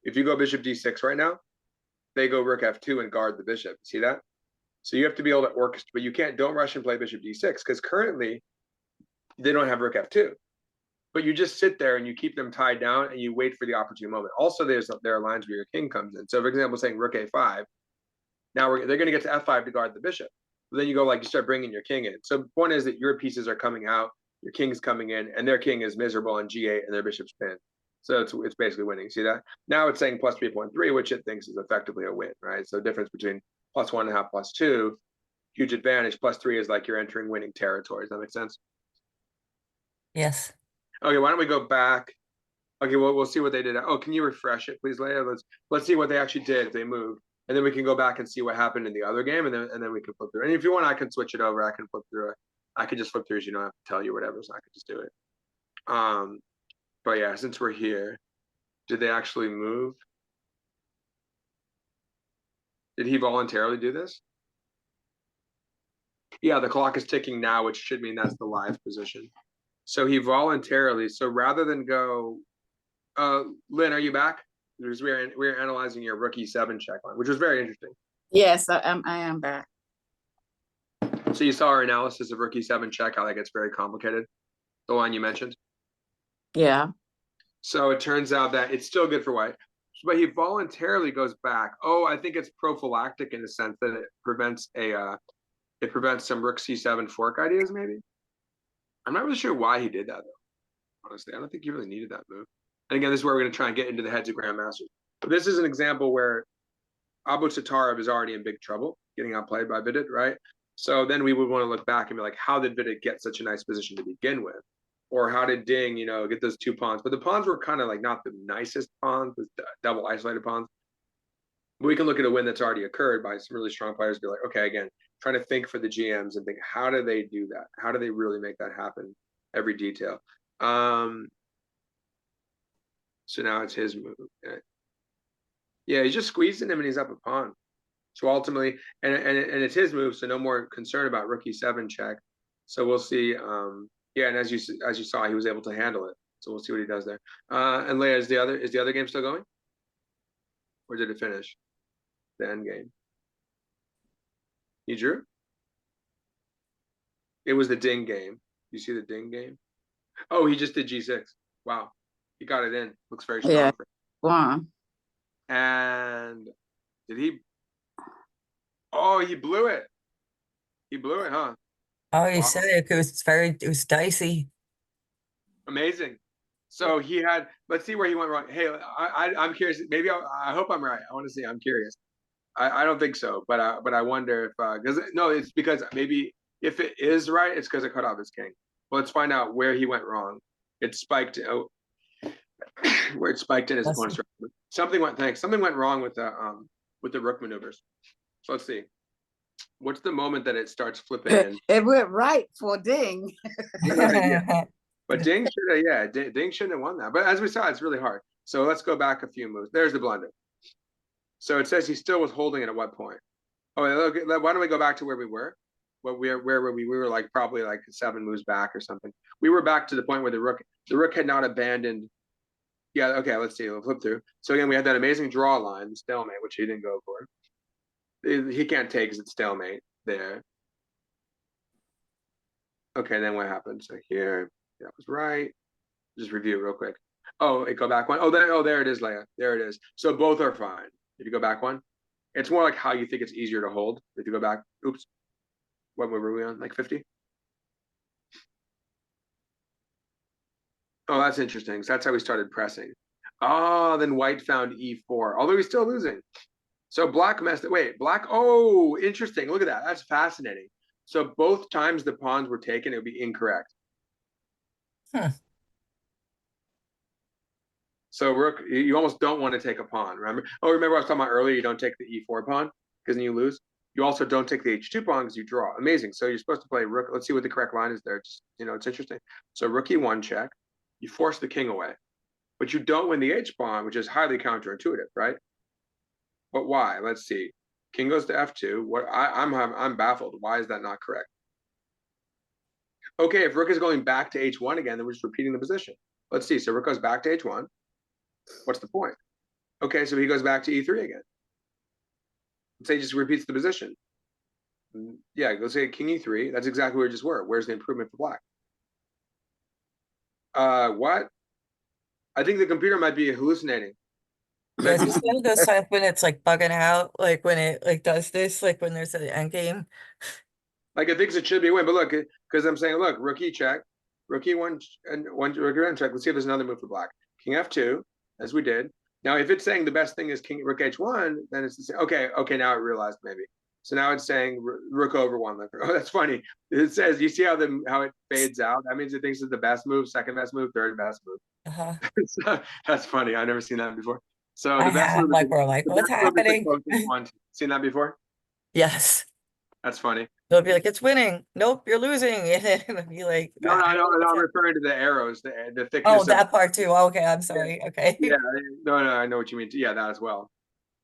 If you go bishop d6 right now, they go rook f2 and guard the bishop. See that? So you have to be able to orchestrate, but you don't rush and play bishop d6 because currently they don't have rook f2. But you just sit there and you keep them tied down and you wait for the opportune moment. Also, there are lines where your king comes in. So, for example, saying rook a5. Now they're going to get to f5 to guard the bishop. But then you go like you start bringing your king in. So the point is that your pieces are coming out, your king's coming in, and their king is miserable on g8 and their bishop's pinned. So it's basically winning. See that? Now it's saying plus 3.3, which it thinks is effectively a win, right? So the difference between plus 1.5 plus 2, huge advantage. Plus 3 is like you're entering winning territory. Does that make sense? Yes. Okay, why don't we go back? Okay, well, we'll see what they did. Oh, can you refresh it, please, Leia? Let's see what they actually did if they moved, and then we can go back and see what happened in the other game, and then we can flip through. And if you want, I can switch it over. I can flip through it. I could just flip through, so you don't have to tell you whatever. So I could just do it. But yeah, since we're here, did they actually move? Did he voluntarily do this? Yeah, the clock is ticking now, which should mean that's the live position. So he voluntarily. So rather than go. Lynn, are you back? Because we're analyzing your rook e7 check line, which was very interesting. Yes, I am back. So you saw our analysis of rook e7 check, how that gets very complicated. The line you mentioned. Yeah. So it turns out that it's still good for white, but he voluntarily goes back. Oh, I think it's prophylactic in the sense that it prevents some rook c7 fork ideas. Maybe. I'm not really sure why he did that though. Honestly, I don't think he really needed that move. And again, this is where we're going to try and get into the heads of grandmasters. But this is an example where Abu Tatarov is already in big trouble, getting outplayed by Vidit, right? So then we would want to look back and be like, how did Vidit get such a nice position to begin with? Or how did Ding, get those 2 pawns? But the pawns were kind of like not the nicest pawns, with double isolated pawns. But we can look at a win that's already occurred by some really strong players, be like, okay, again, trying to think for the GMs and think, how do they do that? How do they really make that happen? Every detail. So now it's his move. Yeah, he's just squeezing him and he's up a pawn. So ultimately, and it's his move, so no more concern about rook e7 check. So we'll see. Yeah, and as you saw, he was able to handle it. So we'll see what he does there. And Leia, is the other game still going? Or did it finish? The end game. You drew? It was the Ding game. You see the Ding game? Oh, he just did g6. Wow. He got it in. Looks very strong. Yeah. Wow. And did he? Oh, he blew it. He blew it, huh? Oh, you Wow. said it was dicey. Amazing. So he had. Let's see where he went wrong. Hey, I'm curious. Maybe I hope I'm right. I want to see. I'm curious. I don't think so, but I wonder if because no, it's because maybe if it is right, it's because it cut off his king. Well, let's find out where he went wrong. It spiked. Where it spiked in his opponent's. Something went wrong with the rook maneuvers. So let's see. What's the moment that it starts flipping in? It went right for Ding. Yeah. But Ding should have, Ding shouldn't have won that. But as we saw, it's really hard. So let's go back a few moves. There's the blunder. So it says he still was holding it at what point? Oh, okay, why don't we go back to where we were? Where were we? We were like probably like 7 moves back or something. We were back to the point where the rook had not abandoned. Yeah, okay, let's see. We'll flip through. So again, we had that amazing draw line, the stalemate, which he didn't go for. He can't take because it's stalemate there. Okay, then what happened? So here, that was right. Just review it real quick. Oh, it go back one. Oh, there it is, Leia. There it is. So both are fine. If you go back one, it's more like how you think it's easier to hold. If you go back, oops. What were we on? Like 50? Oh, that's interesting. So that's how we started pressing. Oh, then white found e4, although he's still losing. So black messed it. Wait, black. Oh, interesting. Look at that. That's fascinating. So both times the pawns were taken, it would be incorrect. Huh. So rook, you almost don't want to take a pawn. Remember? Oh, remember I was talking about earlier. You don't take the e4 pawn because then you lose. You also don't take the h2 pawn because you draw. Amazing. So you're supposed to play rook. Let's see what the correct line is there. Just, it's interesting. So rook e1 check. You force the king away, but you don't win the h pawn, which is highly counterintuitive, right? But why? Let's see. King goes to f2. I'm baffled. Why is that not correct? Okay, if rook is going back to h1 again, then we're just repeating the position. Let's see. So rook goes back to h1. What's the point? Okay, so he goes back to e3 again. Let's say he just repeats the position. Yeah, let's say king e3. That's exactly where we just were. Where's the improvement for black? What? I think the computer might be hallucinating. Yeah, it's just one of those times when it's like bugging out, like when it like does this, like when there's an end game. Like it thinks it should be a win, but look, because I'm saying, look, rook e check, rook e1 and rook e1 check. Let's see if there's another move for black. King f2, as we did. Now, if it's saying the best thing is king rook h1, then it's the same. Okay, now I realized maybe. So now it's saying rook over one. Oh, that's funny. It says, you see how it fades out? That means it thinks it's the best move, second best move, third best move. So, that's funny. I've never seen that before. So I the best have, move, like, we're like, the what's best move is the happening? close one. Seen that before? Yes. That's funny. They'll be like, it's winning. Nope, you're losing. And then it'll be like, No, I'm referring to the arrows, the thickness. oh, of that part too. Okay, I'm sorry. Okay. Yeah, no, I know what you mean. Yeah, that as well.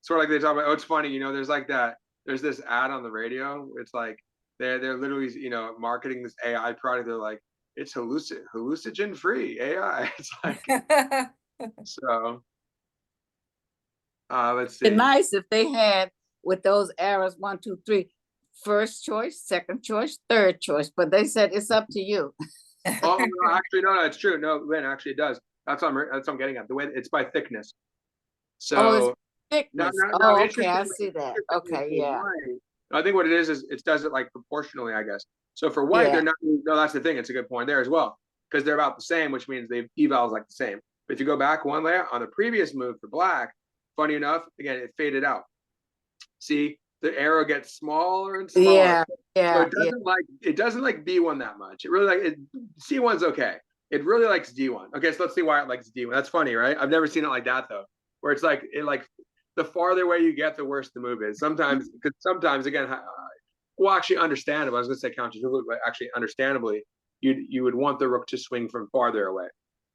Sort of like they talk about. Oh, it's funny, there's like that. There's this ad on the radio. It's like they're literally, marketing this AI product. They're like, it's hallucinogen free AI. It's like so. Let's see. It'd nice if they had with those arrows 1, 2, 3, first choice, second choice, third choice, but they said it's up to you. Oh no, actually, no, it's true. No, Lynn, actually, it does. That's what I'm getting at. The way it's by thickness. So it's thickness. no, Okay, I see that. Okay, yeah. I think what it is it does it like proportionally, I guess. So for white, they're not. No, that's the thing. It's a good point there as well because they're about the same, which means they evals like the same. But if you go back one layer on the previous move for black, funny enough, again it faded out. See, the arrow gets smaller and smaller. Yeah. So it doesn't like B1 that much. It really C1's okay. It really likes D1. Okay, so let's see why it likes D1. That's funny, right? I've never seen it like that though, where it's like the farther away you get, the worse the move is. Sometimes, again, well, actually, understandable. I was going to say counterintuitive, but actually, understandably, you would want the rook to swing from farther away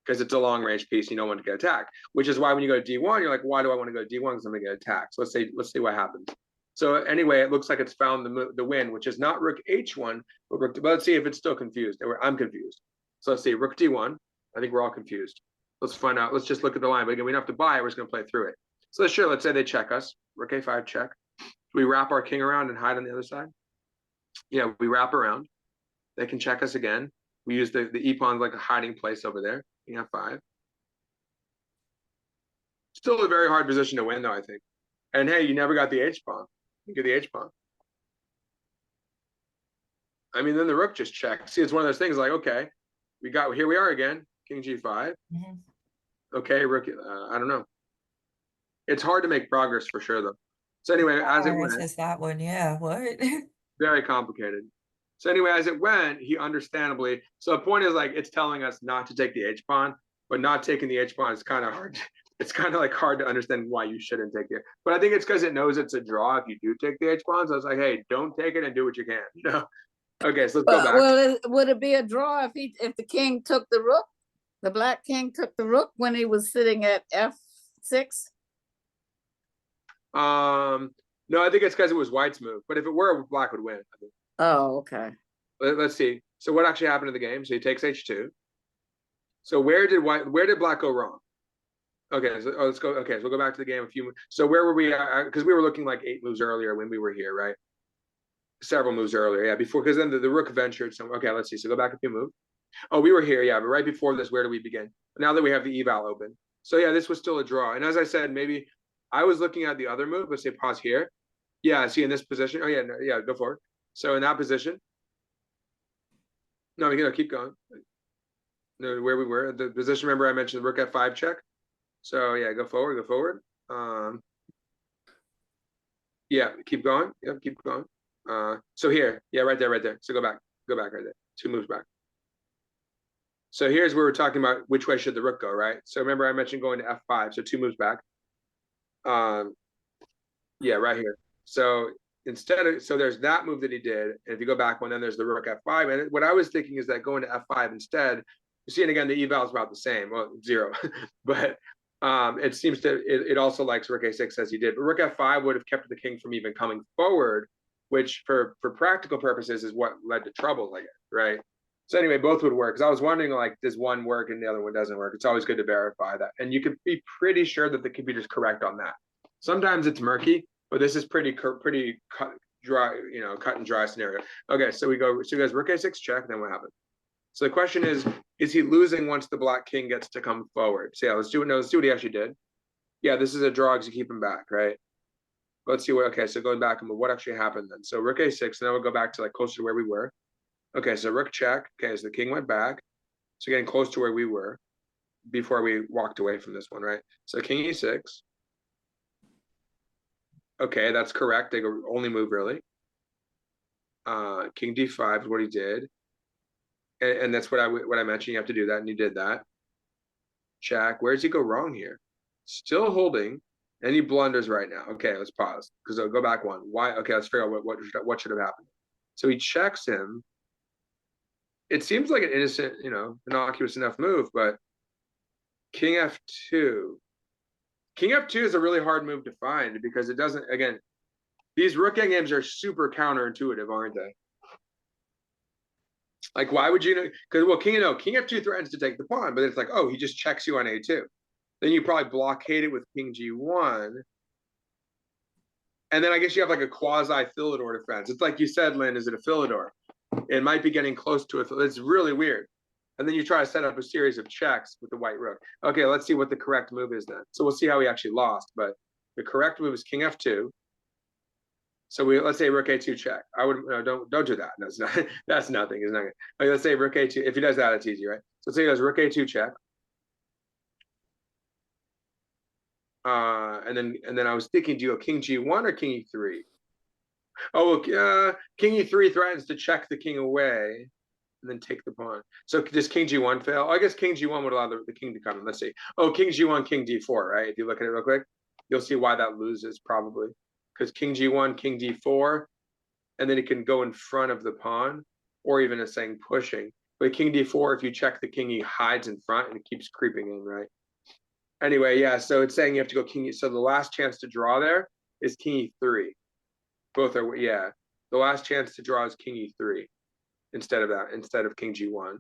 because it's a long range piece. You don't want to get attacked. Which is why when you go to D1, you're like, why do I want to go to D1? Because I'm going to get attacked. So let's see what happens. So anyway, it looks like it's found the win, which is not rook h1, but let's see if it's still confused. I'm confused. So let's see, rook d1. I think we're all confused. Let's find out. Let's just look at the line. But again, we don't have to buy it. We're just going to play through it. So let's say they check us. Rook a5 check. We wrap our king around and hide on the other side. Yeah, we wrap around. They can check us again. We use the e-pawn like a hiding place over there. King f5. Still a very hard position to win, though, I think. And hey, you never got the h-pawn. You get the h-pawn. I mean, then the rook just checks. See, it's one of those things like, okay, here we are again. King g5. Okay, rook. I don't know. It's hard to make progress for sure, though. So anyway, as it went, is that one? Yeah, what? Very complicated. So anyway, as it went, he understandably. So the point is like it's telling us not to take the h pawn, but not taking the h pawn is kind of hard. It's kind of like hard to understand why you shouldn't take it. But I think it's because it knows it's a draw if you do take the h pawn. So it's like, hey, don't take it and do what you can. Okay, so let's go back. Well, would it be a draw if the king took the rook? The black king took the rook when he was sitting at f6. No, I think it's because it was white's move. But if it were, black would win. I think. Oh, okay. Let's see. So what actually happened in the game? So he takes h2. So where did black go wrong? Okay, so let's go. Okay, so we'll go back to the game a few. So where were we? Because we were looking like 8 moves earlier when we were here, right? Several moves earlier, yeah. Before, because then the rook ventured somewhere. Okay, let's see. So go back a few moves. Oh, we were here, yeah. But right before this, where do we begin? Now that we have the eval open. So yeah, this was still a draw. And as I said, maybe I was looking at the other move. Let's say pause here. Yeah, see in this position. Oh yeah, no, yeah, go forward. So in that position. No, keep going. No, where we were the position. Remember, I mentioned the rook f5 check. So yeah, go forward. Yeah, keep going. Yep, keep going. So here, yeah, right there. So go back right there. 2 moves back. So here's where we're talking about which way should the rook go, right? So remember I mentioned going to f5, so 2 moves back. Yeah, right here. So instead of, so there's that move that he did. And if you go back one, then there's the rook f5. And what I was thinking is that going to f5 instead, you see, and again, the eval is about the same, well, 0, but it seems to, it also likes rook a6 as he did, but rook f5 would have kept the king from even coming forward, which for practical purposes is what led to trouble, I guess, right? So anyway, both would work. Because I was wondering, like, does one work and the other one doesn't work? It's always good to verify that. And you can be pretty sure that the computer's correct on that. Sometimes it's murky, but this is pretty cut and dry scenario. Okay, so he goes rook a6 check, then what happens? So the question is he losing once the black king gets to come forward? So yeah, let's see what he actually did. Yeah, this is a draw because you keep him back, right? Let's see what, okay, so going back, and what actually happened then? So rook a6, and then we'll go back to like closer to where we were. Okay, so rook check. Okay, so the king went back. So getting close to where we were before we walked away from this one, right? So king e6. Okay, that's correct. They go only move really. King d5 is what he did. And that's what I mentioned. You have to do that, and he did that. Check. Where does he go wrong here? Still holding. And he blunders right now. Okay, let's pause because I'll go back one. Why? Okay, let's figure out what should have happened. So he checks him. It seems like an innocent, innocuous enough move, but king f2. King f2 is a really hard move to find because it doesn't, again, these rook games are super counterintuitive, aren't they? Like, why would you know? Because, well, king f2 threatens to take the pawn, but it's like, oh, he just checks you on a2. Then you probably blockade it with king g1. And then I guess you have like a quasi-Philidor defense. It's like you said, Lynn, is it a Philidor? It might be getting close to it. It's really weird. And then you try to set up a series of checks with the white rook. Okay, let's see what the correct move is then. So we'll see how he actually lost. But the correct move is king f2. So let's say rook a2 check. I would don't do that. That's not that's nothing. It's not good. Like, let's say rook a2. If he does that, it's easy, right? So let's say he does rook a2 check. And then I was thinking, do you go king g1 or king e3? Oh, king e3 threatens to check the king away and then take the pawn. So does king g1 fail? I guess king g1 would allow the king to come in. Let's see. Oh, king g1, king d4, right? If you look at it real quick, you'll see why that loses probably. Because king g1, king d4, and then it can go in front of the pawn, or even it's saying pushing. But king d4, if you check the king, he hides in front and it keeps creeping in, right? Anyway, yeah, so it's saying you have to go king. So the last chance to draw there is king e3. Both are, yeah. The last chance to draw is king e3 instead of king g1.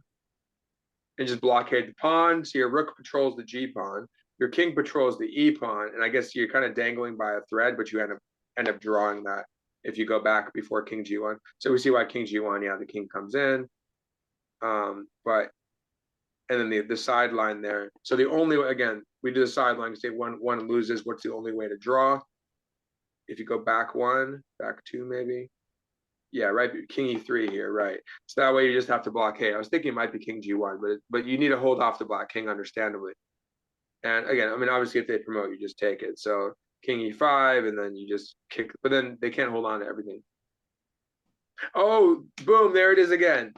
And just blockade the pawn. So your rook patrols the g pawn. Your king patrols the e pawn. And I guess you're kind of dangling by a thread, but you end up drawing that if you go back before king g1. So we see why king g1, yeah, the king comes in. And then the sideline there. So the only, again, we do the sideline, say one loses, what's the only way to draw? If you go back one, back two maybe. Yeah, right, king e3 here, right. So that way you just have to blockade. I was thinking it might be king g1, but you need to hold off the black king, understandably. And again, I mean, obviously if they promote, you just take it. So king e5, and then you just kick, but then they can't hold on to everything. Oh, boom, there it is again.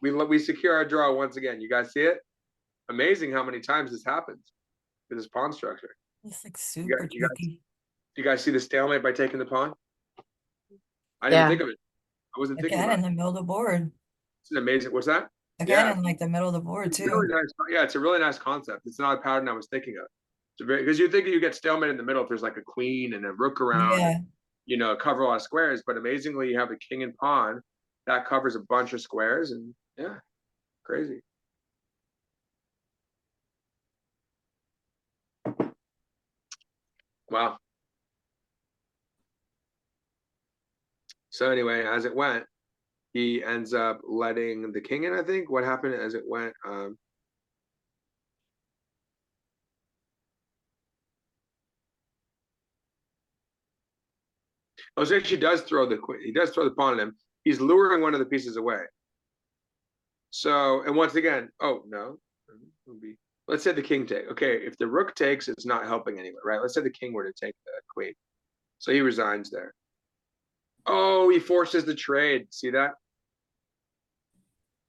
We secure our draw once again. You guys see it? Amazing how many times this happens with this pawn structure. It's like super tricky. You guys see the stalemate by taking the pawn? I didn't think of it. I wasn't thinking Again, about in the middle of the board. It's an amazing. What's that? Again, Yeah, in like the middle of the board it's too. really nice. Yeah, it's a really nice concept. It's not a pattern I was thinking of. Because you think you get stalemate in the middle if there's like a queen and a rook around, Yeah. Cover a lot of squares. But amazingly, you have a king and pawn that covers a bunch of squares, and yeah, crazy. Wow. So anyway, as it went, he ends up letting the king in, I think. What happened as it went? Oh, so he does throw the queen. He does throw the pawn at him. He's luring one of the pieces away. So, and once again, oh no, let's say the king take. Okay, if the rook takes, it's not helping anyway, right? Let's say the king were to take the queen. So he resigns there. Oh, he forces the trade. See that?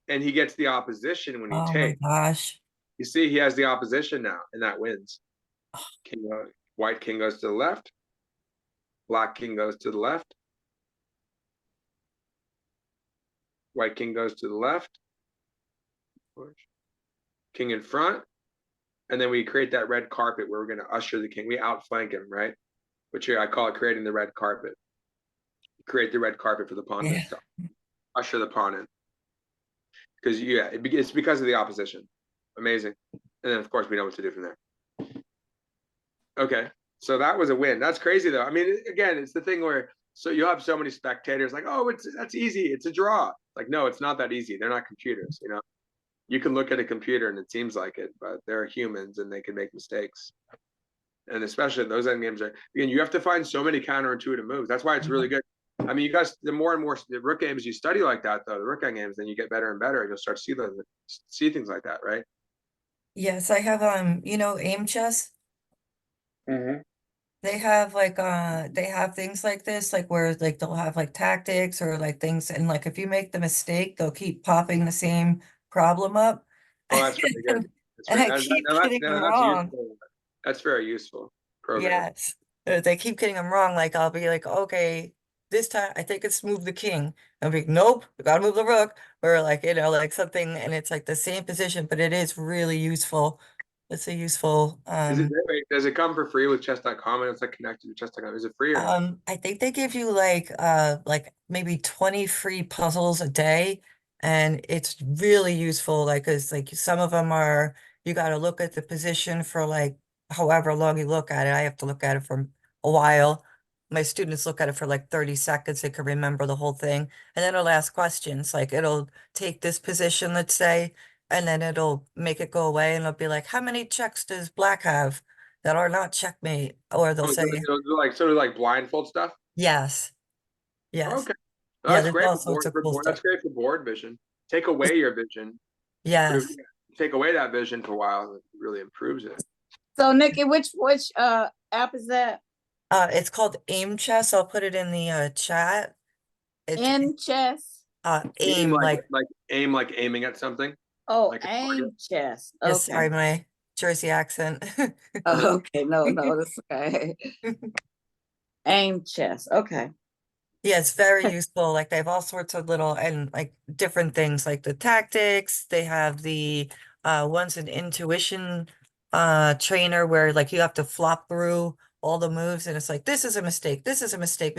And he gets the opposition when he takes. Oh my gosh. You see, he has the opposition now, and that wins. White king goes to the left. Black king goes to the left. White king goes to the left. Push. King in front. And then we create that red carpet where we're going to usher the king. We outflank him, right? Which here I call it creating the red carpet. Create the red carpet for the pawn Yeah. to usher the pawn in. Because yeah, it's because of the opposition. Amazing. And then of course we know what to do from there. Okay, so that was a win. That's crazy though. I mean, again, it's the thing where so you have so many spectators like, oh, that's easy. It's a draw. Like, no, it's not that easy. They're not computers, you know. You can look at a computer and it seems like it, but they're humans and they can make mistakes. And especially those end games are again, you have to find so many counterintuitive moves. That's why it's really good. I mean, you guys, the more and more the rook games you study like that, though, the rook end games, then you get better and better, and you'll start to see things like that, right? Yes, I have you know, aim chess. Mm-hmm. They have they have things like this, like where like they'll have like tactics or like things, and like if you make the mistake, they'll keep popping the same problem up. Oh, that's very good. That's And very, I keep getting them that's wrong. useful. That's very useful program. Yes. They keep getting them wrong. Like I'll be like, okay, this time I think it's move the king. I'll be, nope, we gotta move the rook. Or like, you know, like something, and it's like the same position, but it is really useful. It's a useful Wait, does it come for free with chess.com and it's like connected to chess.com? Is it free or no? I think they give you like maybe 20 free puzzles a day, and it's really useful, like because like some of them are you got to look at the position for like however long you look at it. I have to look at it for a while. My students look at it for like 30 seconds. They can remember the whole thing, and then it'll ask questions. Like it'll take this position, let's say, and then it'll make it go away, and it'll be like, how many checks does black have that are not checkmate? Or they'll Oh, say, so like sort of like blindfold stuff. yes. Yes. Okay, Yeah, that's there's great all for sorts board. of cool That's stuff. great for board vision. Take away your vision. Yes. Take away that vision for a while. It really improves it. So Nikki, which app is that? It's called Aim Chess. I'll put it in the chat. It's In chess? Aim aim like aiming at something. Oh, Like a target. aim chess. yes, Okay. sorry, my Jersey accent. Oh, okay. No, that's okay. Aim chess. Okay. Yeah, it's very useful. Like they have all sorts of little and like different things like the tactics. They have the ones an intuition trainer where like you have to flop through all the moves and it's like this is a mistake, this is a mistake,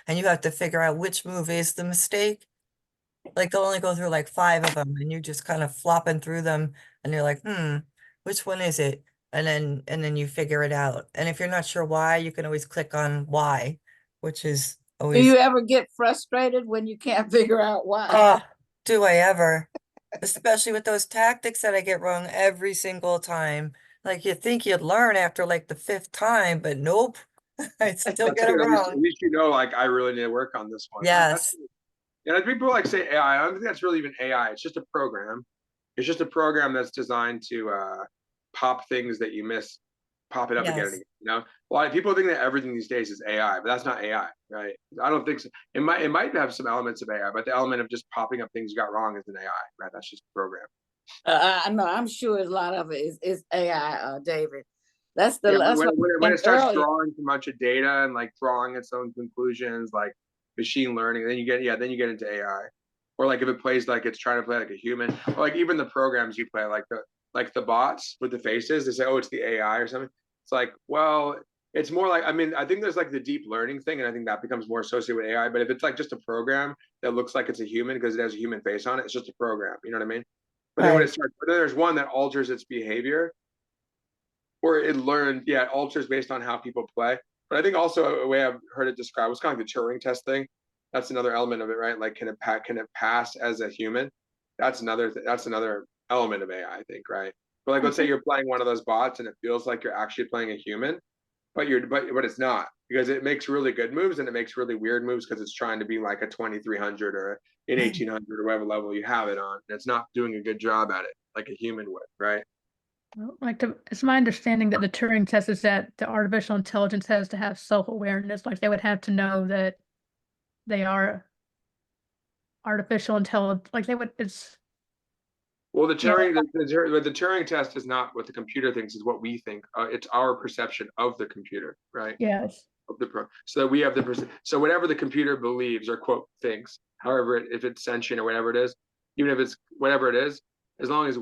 and you have to figure out which move is the mistake. Like they'll only go through like 5 of them and you just kind of flopping through them and you're like, which one is it? And then you figure it out. And if you're not sure why, you can always click on why, which is Do always, you ever get frustrated when you can't figure out why? oh, do I ever? Especially with those tactics that I get wrong every single time. Like you think you'd learn after like the 5th time, but nope, I still That's get good. them At wrong. least you know, like I really need to work on this one. That's Yes, good. And people like say AI. I don't think that's really even AI. It's just a program. It's just a program that's designed to pop things that you miss, pop it up again and yes. again. You know, a lot of people think that everything these days is AI, but that's not AI, right? I don't think so. It might have some elements of AI, but the element of just popping up things you got wrong isn't AI, right? That's just a program. I know. I'm sure a lot of it is AI, David. That's the Yeah, that's what when I it starts earlier. drawing too much of data and like drawing its own conclusions, like machine learning, then you get into AI. Or like if it plays like it's trying to play like a human, or like even the programs you play, like the bots with the faces, they say, oh, it's the AI or something. It's like, well, it's more like, I mean, I think there's like the deep learning thing, and I think that becomes more associated with AI. But if it's like just a program that looks like it's a human because it has a human face on it, it's just a program. You know what I mean? But then when Right. it starts, but then there's one that alters its behavior, or it learned, yeah, it alters based on how people play. But I think also a way I've heard it described was kind of like the Turing test thing. That's another element of it, right? Like, can it pass as a human? That's another element of AI, I think, right? But like, let's say you're playing one of those bots and it feels like you're actually playing a human, but it's not, because it makes really good moves and it makes really weird moves because it's trying to be like a 2300 or an 1800 or whatever level you have it on. And it's not doing a good job at it like a human would, right? It's my understanding that the Turing test is that the artificial intelligence has to have self-awareness, like they would have to know that they are artificial intelligence, like they would, it's, Well, the yeah, Turing test is not what the computer thinks; is what we think. It's our perception of the computer, right? yes. of the pro. So we have so whatever the computer believes or quote thinks, however, if it's sentient or whatever it is, even if it's whatever it is, as long as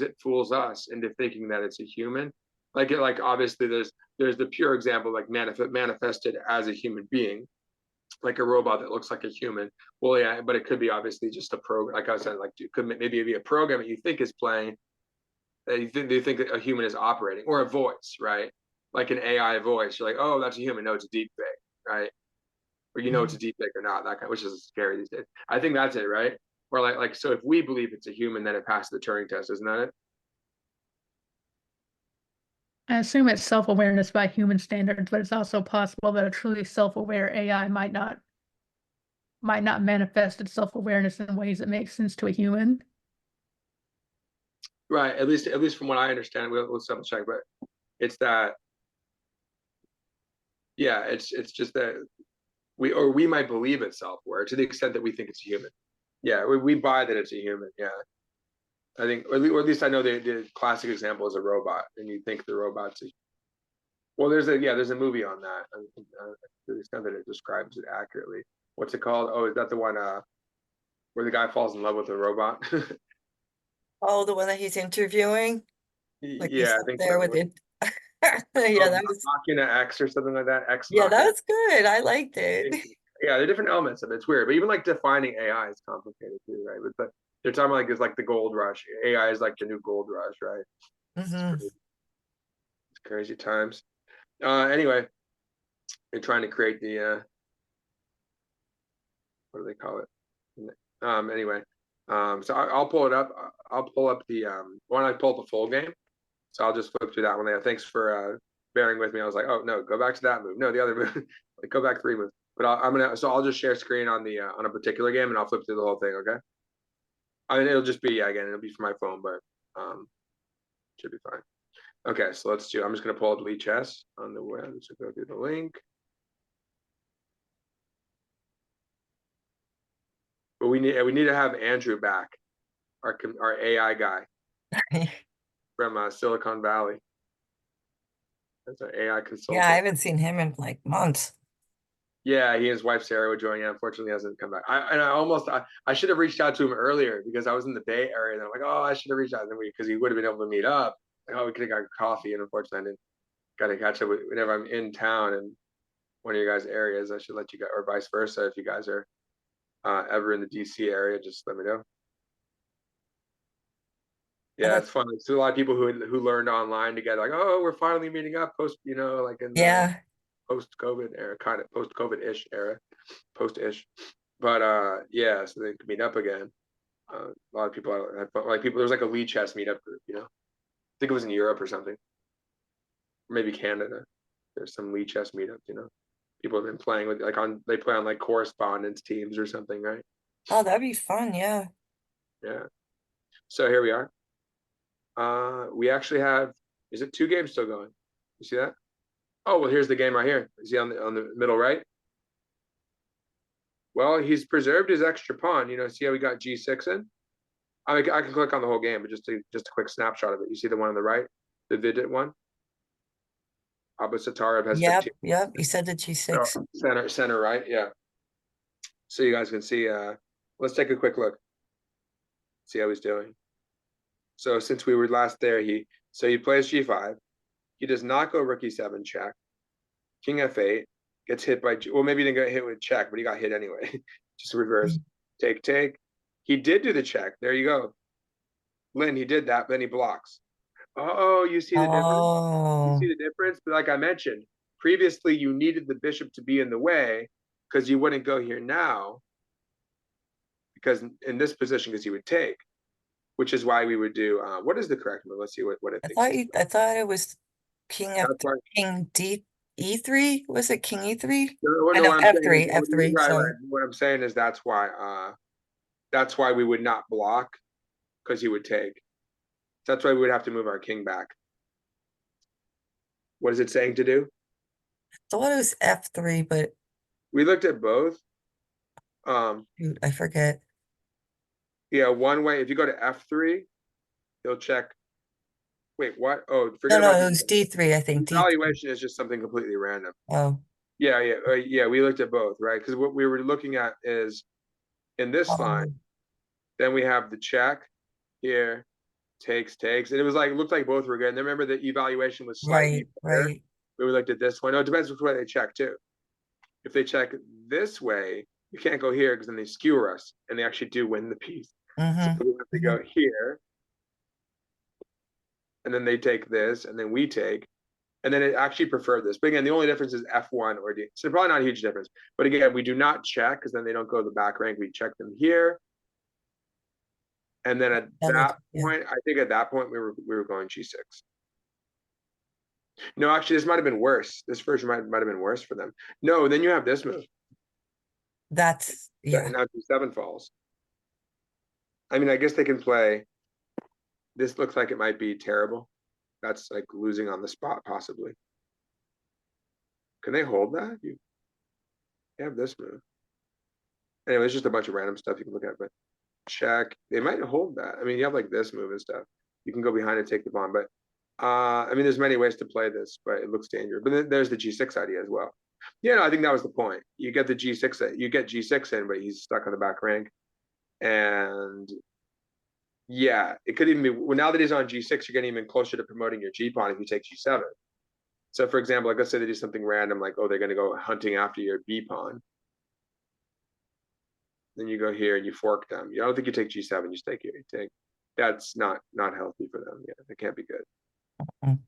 it fools us into thinking that it's a human, like obviously there's the pure example like manifested as a human being, like a robot that looks like a human. Well, yeah, but it could be obviously just a program. Like I said, like it could maybe be a program that you think is playing, that you think that a human is operating, or a voice, right? Like an AI voice. You're like, oh, that's a human. No, it's a deep fake, right? Or it's a deep fake or not, that kind, which is scary these days. I think that's it, right? Or like so if we believe it's a human, then it passes the Turing test, isn't that it? I assume it's self-awareness by human standards, but it's also possible that a truly self-aware AI might not manifest its self-awareness in ways that make sense to a human. Right. At least from what I understand, we'll double check, but it's that. Yeah, it's just that we might believe it's self-aware to the extent that we think it's a human. Yeah, we buy that it's a human. Yeah, I think, or at least I know the classic example is a robot, and you think the robot's well, there's a movie on that. To the extent that it describes it accurately. What's it called? Oh, is that the one where the guy falls in love with a robot? Oh, the one that he's interviewing? Like he's Yeah, I up think there so. with it. Yeah, Oh, that was Machina X or something like that. X yeah, that Machina. was good. I liked it. Yeah, there are different elements of it. It's weird, but even like defining AI is complicated too, right? But they're talking like it's like the gold rush. AI is like the new gold rush, right? Hmm. It's crazy times. Anyway, they're trying to create the what do they call it? Anyway, so I'll pull it up. I'll pull up the why don't I pull up the full game? So I'll just flip through that one there. Thanks for bearing with me. I was like, oh no, go back to that move. No, the other move. Like go back 3 moves. But I'll just share screen on the on a particular game and I'll flip through the whole thing. Okay. I mean, it'll just be again, it'll be for my phone, but should be fine. Okay, so let's do. I'm just gonna pull up Lead Chess on the web. So go through the link. But we need to have Andrew back, our AI guy from Silicon Valley. That's our AI consultant. Yeah, I haven't seen him in like months. Yeah, he and his wife Sarah were joining. Unfortunately, hasn't come back. I should have reached out to him earlier because I was in the Bay Area. And I'm like, oh, I should have reached out to him because he would have been able to meet up. Like, oh, we could have got coffee, and unfortunately, I didn't. Got to catch up whenever I'm in town in one of your guys' areas. I should let you guys, or vice versa, if you guys are ever in the DC area, just let me know. Yeah, it's fun. So a lot of people who learned online together, like, oh, we're finally meeting up post, like in the Yeah. post-COVID era, kind of post-COVID-ish era, post-ish. But yeah, so they could meet up again. A lot of people had fun. Like there's like a Lead Chess meetup group, I think it was in Europe or something, or maybe Canada. There's some Lead Chess meetups, people have been playing with they play on like correspondence teams or something, right? Oh, that'd be fun. Yeah. Yeah. So here we are. We actually have, is it 2 games still going? You see that? Oh, well, here's the game right here. You see on the middle right? Well, he's preserved his extra pawn. See how we got G6 in? I can click on the whole game, but just a quick snapshot of it. You see the one on the right, the Vidit one. Abbasatarov has 15. Yep. You said the G6. Center right, yeah. So you guys can see. Let's take a quick look. See how he's doing. So since we were last there, he plays G5. He does not go rook E7 check. King F8 gets hit by. Well, maybe he didn't get hit with check, but he got hit anyway. Just reverse. Take. He did do the check. There you go. Lynn, he did that, but then he blocks. Oh, you see the difference? You see the difference? But like I mentioned, previously you needed the bishop to be in the way because you wouldn't go here now. Because in this position, because he would take, which is why we would do. What is the correct move? Let's see what it thinks. I thought it was King F3, King E3. Was it King E3? No, F3. F3. Right, Sorry. right. What I'm saying is that's why we would not block because he would take. That's why we would have to move our king back. What is it saying to do? I thought it was F3, but we looked at both. Shoot, I forget. Yeah, one way. If you go to F3, he'll check. Wait, what? Oh, No, it was D3. I think the valuation is just something completely random. Oh, Yeah, we looked at both, right? Because what we were looking at is in this line, Um, then we have the check here, takes, and it was like, it looked like both were good. And then remember the evaluation was slightly better. right. We looked at this one. No, it depends which way they check too. If they check this way, you can't go here because then they skewer us and they actually do win the piece. So Mm-hmm. we have to go here. And then they take this and then we take, and then it actually preferred this. But again, the only difference is F1 or D. So probably not a huge difference. But again, we do not check because then they don't go to the back rank. We check them here. And then at that point, I think at that point we were going G6. No, actually, this might have been worse. This version might have been worse for them. No, then you have this move. That's, yeah. And now G7 falls. I mean, I guess they can play. This looks like it might be terrible. That's like losing on the spot, possibly. Can they hold that? You have this move. Anyway, it's just a bunch of random stuff you can look at, but check. They might hold that. I mean, you have like this move and stuff. You can go behind and take the pawn, but I mean, there's many ways to play this, but it looks dangerous. But then there's the G6 idea as well. Yeah, no, I think that was the point. You get the G6, you get G6 in, but he's stuck on the back rank. And yeah, it could even be, well, now that he's on G6, you're getting even closer to promoting your G pawn if you take G7. So for example, like let's say they do something random, like, oh, they're gonna go hunting after your B pawn. Then you go here and you fork them. I don't think you take G7, you just take it. You take, that's not healthy for them. Yeah, that can't be good. Mm.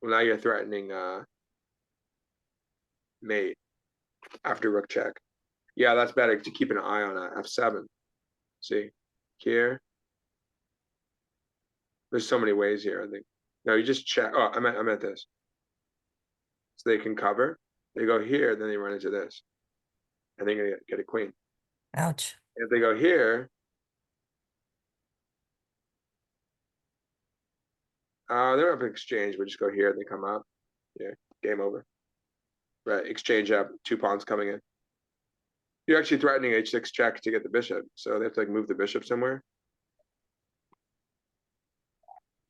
Well, now you're threatening mate after rook check. Yeah, that's better to keep an eye on F7. See here. There's so many ways here, I think. No, you just check. Oh, I meant this. So they can cover. They go here, then they run into this. And they're gonna get a queen. Ouch. If they go here, they don't have an exchange, but just go here and they come up. Yeah, game over. Right, exchange up, 2 pawns coming in. You're actually threatening H6 check to get the bishop, so they have to like move the bishop somewhere.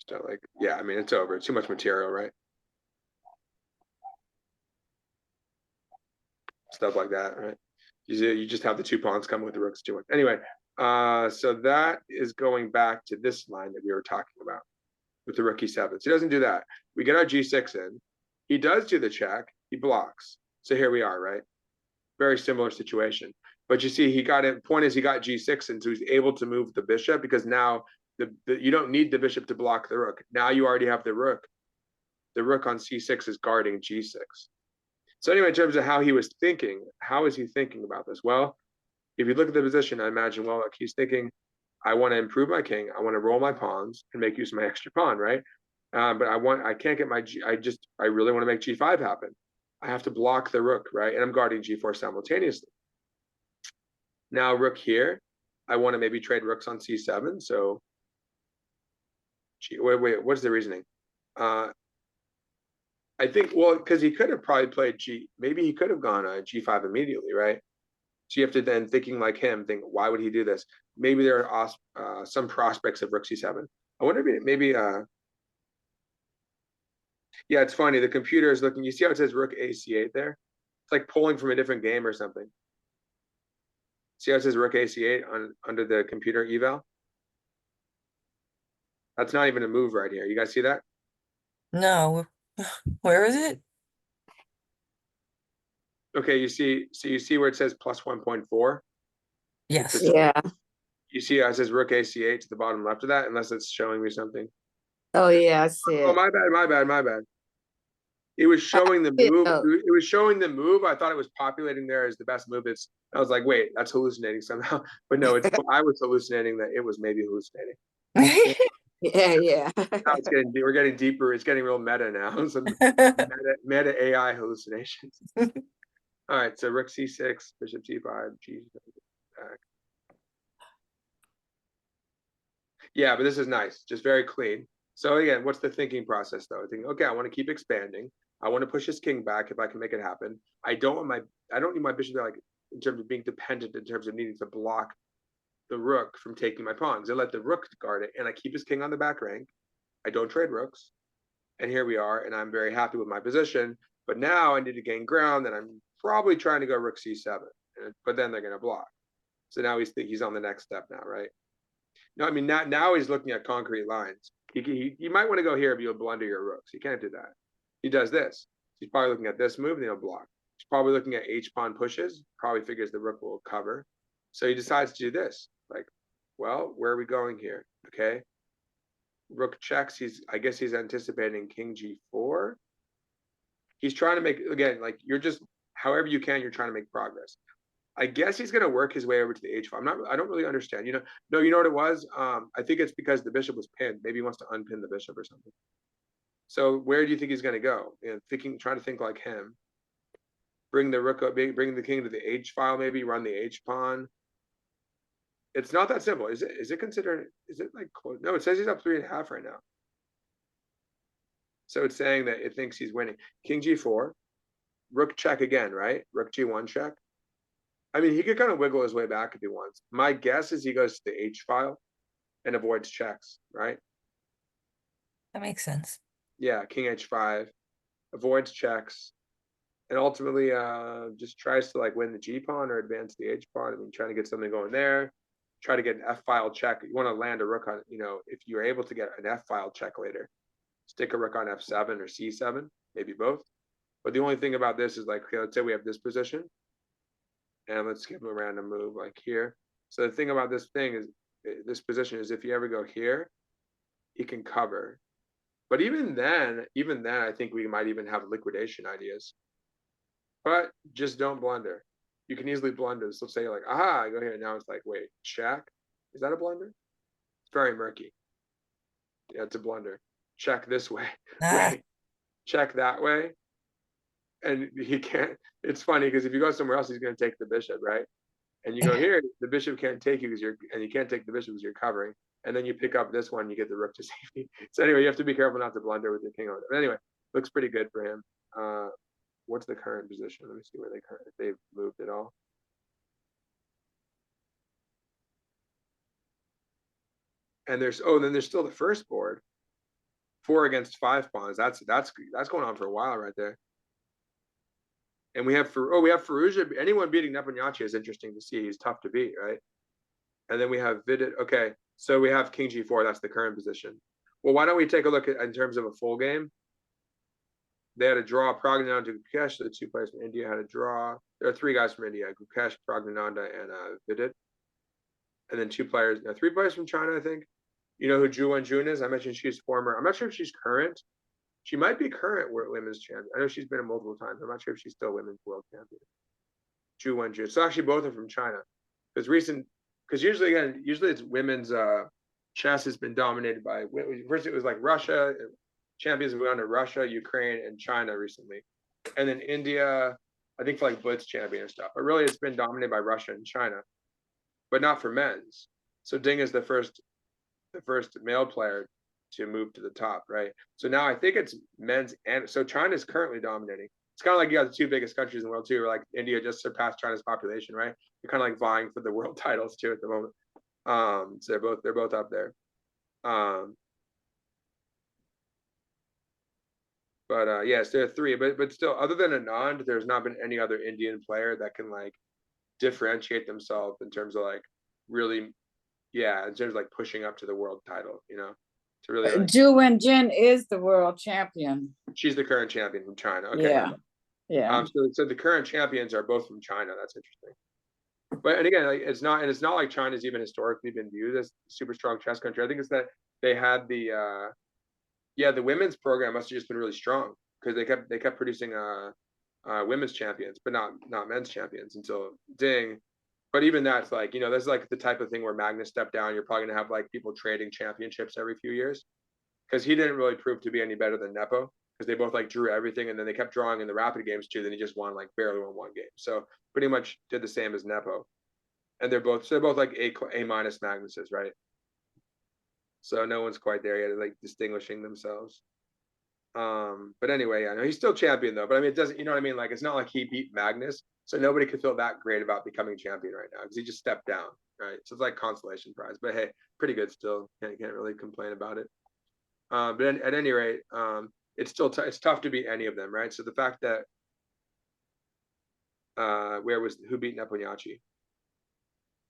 So like, yeah, I mean, it's over. It's too much material, right? Stuff like that, right? You just have the 2 pawns come with the rooks too much. Anyway, so that is going back to this line that we were talking about with the rook E7. So he doesn't do that. We get our G6 in. He does do the check. He blocks. So here we are, right? Very similar situation. But you see, he got it. Point is, he got G6 in, so he's able to move the bishop because now you don't need the bishop to block the rook. Now you already have the rook. The rook on C6 is guarding G6. So anyway, in terms of how he was thinking, how is he thinking about this? Well, if you look at the position, I imagine, well, like he's thinking, I want to improve my king. I want to roll my pawns and make use of my extra pawn, right? But I can't get my I really want to make G5 happen. I have to block the rook, right? And I'm guarding G4 simultaneously. Now rook here, I want to maybe trade rooks on C7. So, wait, what's the reasoning? I think, well, because he could have probably played maybe he could have gone G5 immediately, right? So you have to then, thinking like him, think, why would he do this? Maybe there are some prospects of rook C7. I wonder if maybe, yeah, it's funny. The computer is looking, you see how it says rook AC8 there? It's like pulling from a different game or something. See how it says rook AC8 under the computer eval? That's not even a move right here. You guys see that? No. Where is it? Okay, you see where it says plus 1.4? Yes. Yeah. You see how it says rook AC8 to the bottom left of that, unless it's showing me something. Oh, yeah, I see Oh, it. my bad. It was showing the move. Oh. It was showing the move. I thought it was populating there as the best move. I was like, wait, that's hallucinating somehow. But no, I was hallucinating that it was maybe hallucinating. Yeah. Now we're getting deeper. It's getting real meta now. Some meta AI hallucinations. All right, so rook C6, bishop C5, G back. Yeah, but this is nice, just very clean. So again, what's the thinking process though? Thinking, okay, I want to keep expanding. I want to push his king back if I can make it happen. I don't need my bishop there, like in terms of being dependent, in terms of needing to block the rook from taking my pawns. I let the rook guard it, and I keep his king on the back rank. I don't trade rooks. And here we are, and I'm very happy with my position. But now I need to gain ground, and I'm probably trying to go rook c7, but then they're going to block. So now he's on the next step now, right? No, I mean now he's looking at concrete lines. He might want to go here, but you'll blunder your rooks. He can't do that. He does this. He's probably looking at this move, and he'll block. He's probably looking at h pawn pushes. Probably figures the rook will cover. So he decides to do this. Like, well, where are we going here? Okay. Rook checks. I guess he's anticipating king g4. He's trying to make, again, like you're just, however you can, you're trying to make progress. I guess he's going to work his way over to the h5. I don't really understand. No, you know what it was? I think it's because the bishop was pinned. Maybe he wants to unpin the bishop or something. So where do you think he's going to go? Trying to think like him. Bring the rook up, bring the king to the h file, maybe run the h pawn. It's not that simple. Is it considered, is it like close? No, it says he's up 3.5 right now. So it's saying that it thinks he's winning. King g4, rook check again, right? Rook g1 check. I mean, he could kind of wiggle his way back if he wants. My guess is he goes to the h file and avoids checks, right? That makes sense. Yeah, king h5, avoids checks, and ultimately just tries to like win the g pawn or advance the h pawn. I mean, trying to get something going there. Try to get an f file check. You want to land a rook on, if you're able to get an f file check later, stick a rook on f7 or c7, maybe both. But the only thing about this is like, okay, let's say we have this position, and let's give him a random move like here. So the thing about this position is if you ever go here, he can cover. But even then, I think we might even have liquidation ideas. But just don't blunder. You can easily blunder. So say like, aha, I go here. Now it's like, wait, check. Is that a blunder? It's very murky. Yeah, it's a blunder. Check this way. Wait, check that way. And he can't. It's funny because if you go somewhere else, he's going to take the bishop, right? And you go here, the bishop can't take you because you can't take the bishop because you're covering. And then you pick up this one, you get the rook to safety. So anyway, you have to be careful not to blunder with the king on it. But anyway, looks pretty good for him. What's the current position? Let me see where if they've moved at all. And then there's still the first board. 4 against 5 pawns. That's going on for a while right there. And we have Firouzja. Anyone beating Nepomniachtchi is interesting to see. He's tough to beat, right? And then we have Vidit. Okay, so we have king g4. That's the current position. Well, why don't we take a look at in terms of a full game? They had a draw. Pragnananda and Gukesh, the 2 players from India, had a draw. There are 3 guys from India: Gukesh, Pragnananda, and Vidit. And then 3 players from China, I think. You know who Zhu Wenjun is? I mentioned she's former. I'm not sure if she's current. She might be current women's champion. I know she's been in multiple times. I'm not sure if she's still women's world champion. Zhu Wenjun. So actually, both are from China. Because usually it's women's chess has been dominated by. First, it was like Russia. Champions have gone to Russia, Ukraine, and China recently, and then India. I think for like Blitz champion and stuff. But really, it's been dominated by Russia and China, but not for men's. So Ding is the first male player to move to the top, right? So now I think it's men's, and so China's currently dominating. It's kind of like you got the 2 biggest countries in the world too, where like India just surpassed China's population, right? They're kind of like vying for the world titles too at the moment. So they're both up there. But yes, there are 3, but still, other than Anand, there's not been any other Indian player that can like differentiate themselves in terms of like really, yeah, in terms of like pushing up to the world title, to really like. Zhu Wenjun is the world champion. She's the current champion from China. Okay. Yeah. So the current champions are both from China. That's interesting. But and again, like, it's not like China's even historically been viewed as super strong chess country. I think it's that they had the women's program must have just been really strong because they kept producing women's champions, but not men's champions until Ding. But even that's like, that's like the type of thing where Magnus stepped down. You're probably gonna have like people trading championships every few years because he didn't really prove to be any better than Nepo because they both like drew everything and then they kept drawing in the rapid games too. Then he just barely won 1 game. So pretty much did the same as Nepo. And they're both like A- Magnuses, right? So no one's quite there yet, like distinguishing themselves. But anyway, I know he's still champion though. But I mean, it doesn't, you know what I mean? Like it's not like he beat Magnus, so nobody could feel that great about becoming champion right now because he just stepped down, right? So it's like consolation prize. But hey, pretty good still. Can't really complain about it. But at any rate, it's still it's tough to beat any of them, right? So the fact that who beat Nepomniachtchi?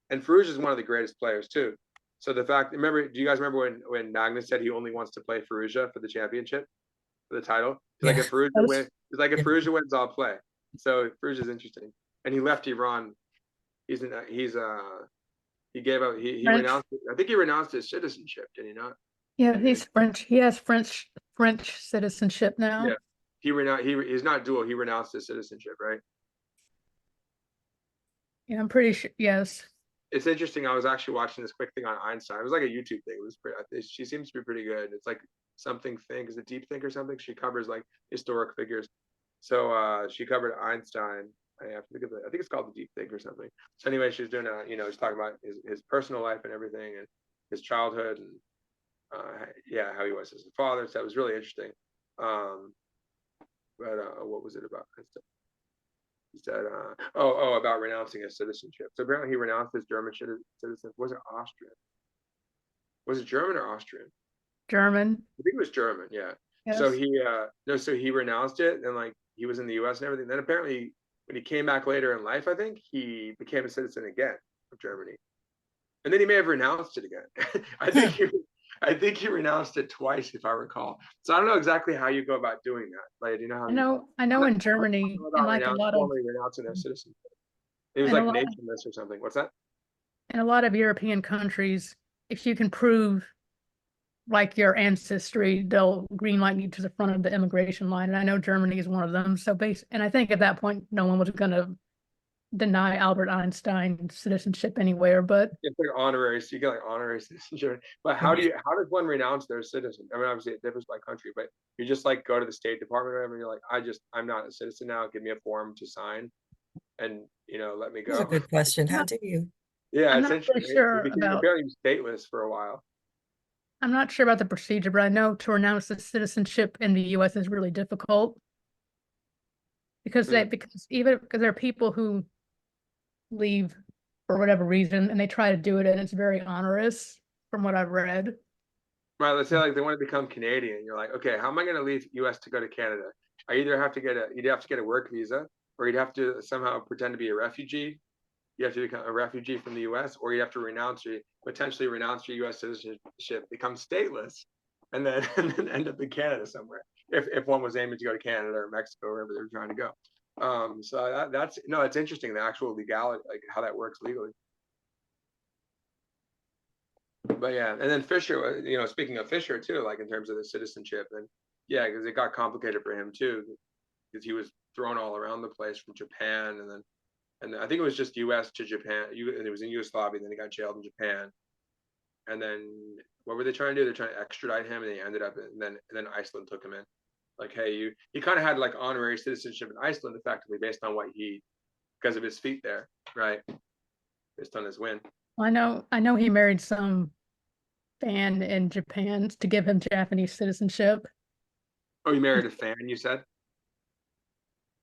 And Farouj is one of the greatest players too. So the fact, remember, do you guys remember when Magnus said he only wants to play Farouja for the championship, for the title? Like if Farouja wins, it's like if Farouja wins, I'll play. So Farouj is interesting, and he left Iran. He gave up. He French. renounced. I think he renounced his citizenship. Did he not? Yeah, he's French. He has French citizenship now. Yeah. He renounced. He's not dual. He renounced his citizenship, right? Yeah, I'm pretty sure. Yes. It's interesting. I was actually watching this quick thing on Einstein. It was like a YouTube thing. It was pretty. She seems to be pretty good. It's like something think. Is it Deep Think or something? She covers like historic figures. So she covered Einstein. I have to think of it. I think it's called the Deep Think or something. So anyway, she was doing she's talking about his personal life and everything, and his childhood, and yeah, how he was as a father. So it was really interesting. But what was it about? He said, about renouncing his citizenship. So apparently he renounced his German citizenship. Was it Austrian? Was it German or Austrian? German. I think it was German, yeah. Yes. So he renounced it, and like he was in the US and everything. Then apparently when he came back later in life, I think he became a citizen again of Germany. And then he may have renounced it again. I think he renounced it twice, if I recall. So I don't know exactly how you go about doing that. Like, do you know how I know in Germany, and like a lot of renouncing their citizenship. It was and like a lot, nationless or something. What's that? in a lot of European countries, if you can prove like your ancestry, they'll green light you to the front of the immigration line. And I know Germany is one of them. So and I think at that point, no one was going to deny Albert Einstein citizenship anywhere, but It's like honorary, so you get like honorary citizenship. But how does one renounce their citizen? I mean, obviously it differs by country, but you just like go to the State Department or whatever, and you're like, I'm not a citizen now. Give me a form to sign, and let me That's a go. good question. How do you? Yeah, I'm it's not interesting. really sure It became about apparently stateless for a while. I'm not sure about the procedure, but I know to renounce the citizenship in the US is really difficult because because there are people who leave for whatever reason and they try to do it and it's very onerous from what I've read. Right, let's say like they want to become Canadian. You're like, okay, how am I going to leave US to go to Canada? You'd have to get a work visa, or you'd have to somehow pretend to be a refugee. You have to become a refugee from the US, or you have to potentially renounce your US citizenship, become stateless, and then end up in Canada somewhere. If one was aiming to go to Canada or Mexico, or wherever they were trying to go. So it's interesting, the actual legality, like how that works legally. But yeah, and then Fisher, speaking of Fisher too, like in terms of the citizenship, and yeah, because it got complicated for him too, because he was thrown all around the place from Japan, and I think it was just U.S. to Japan, and it was in Yugoslavia, and then he got jailed in Japan, and then what were they trying to do? They're trying to extradite him, and they ended up, and then Iceland took him in. Like, hey, he kind of had like honorary citizenship in Iceland, effectively based on because of his feat there, right? Based on his win. I know he married some fan in Japan to give him Japanese citizenship. Oh, you married a fan, you said?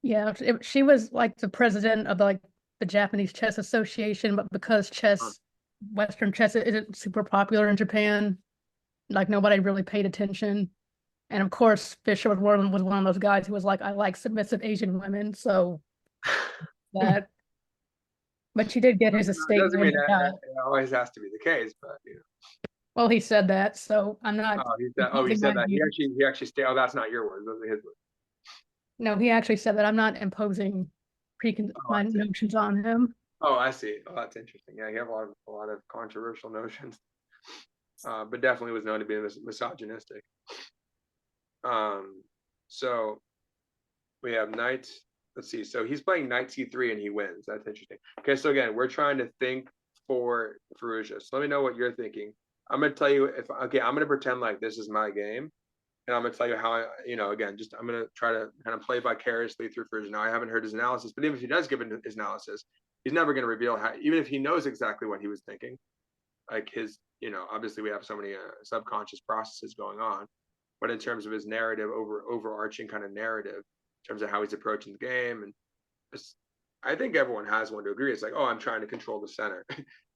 Yeah, she was like the president of the Japanese Chess Association, but because Western chess isn't super popular in Japan, like nobody really paid attention. And of course, Fisher was one of those guys who was like, I like submissive Asian women, so that. But she did get his estate. Doesn't mean that it always has to be the case, but Well, he said that, so I'm not. he said that. He actually stayed. Oh, that's not your words. Those are his words. No, he actually said that I'm not imposing my notions on him. Oh, I see. Oh, that's interesting. Yeah, he had a lot of controversial notions, but definitely was known to be misogynistic. So we have knight. Let's see. So he's playing knight c3 and he wins. That's interesting. Okay, so again, we're trying to think for Firouzja. So let me know what you're thinking. I'm gonna tell you I'm gonna pretend like this is my game, and I'm gonna tell you how again, I'm gonna try to kind of play vicariously through Firouzja. Now I haven't heard his analysis, but even if he does give his analysis, he's never gonna reveal how. Even if he knows exactly what he was thinking, like his, obviously we have so many subconscious processes going on, but in terms of his narrative, overarching kind of narrative, in terms of how he's approaching the game, and I think everyone has one to agree. It's like, oh, I'm trying to control the center.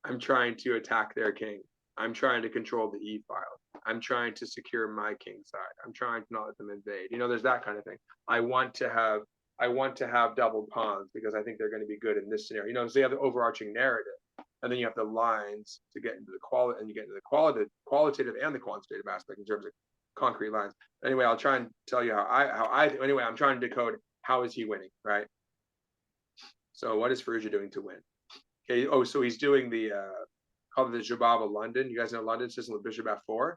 I'm trying to attack their king. I'm trying to control the E file. I'm trying to secure my king side. I'm trying to not let them invade. You know, there's that kind of thing. I want to have double pawns because I think they're going to be good in this scenario. You know, so you have the overarching narrative, and then you have the lines to get into the quality, and you get into the qualitative and the quantitative aspect in terms of concrete lines. Anyway, I'll try and tell you anyway, I'm trying to decode how is he winning, right? So what is Ferrugia doing to win? Okay, oh, so he's doing the called the Jobava London. You guys know London system with bishop f4,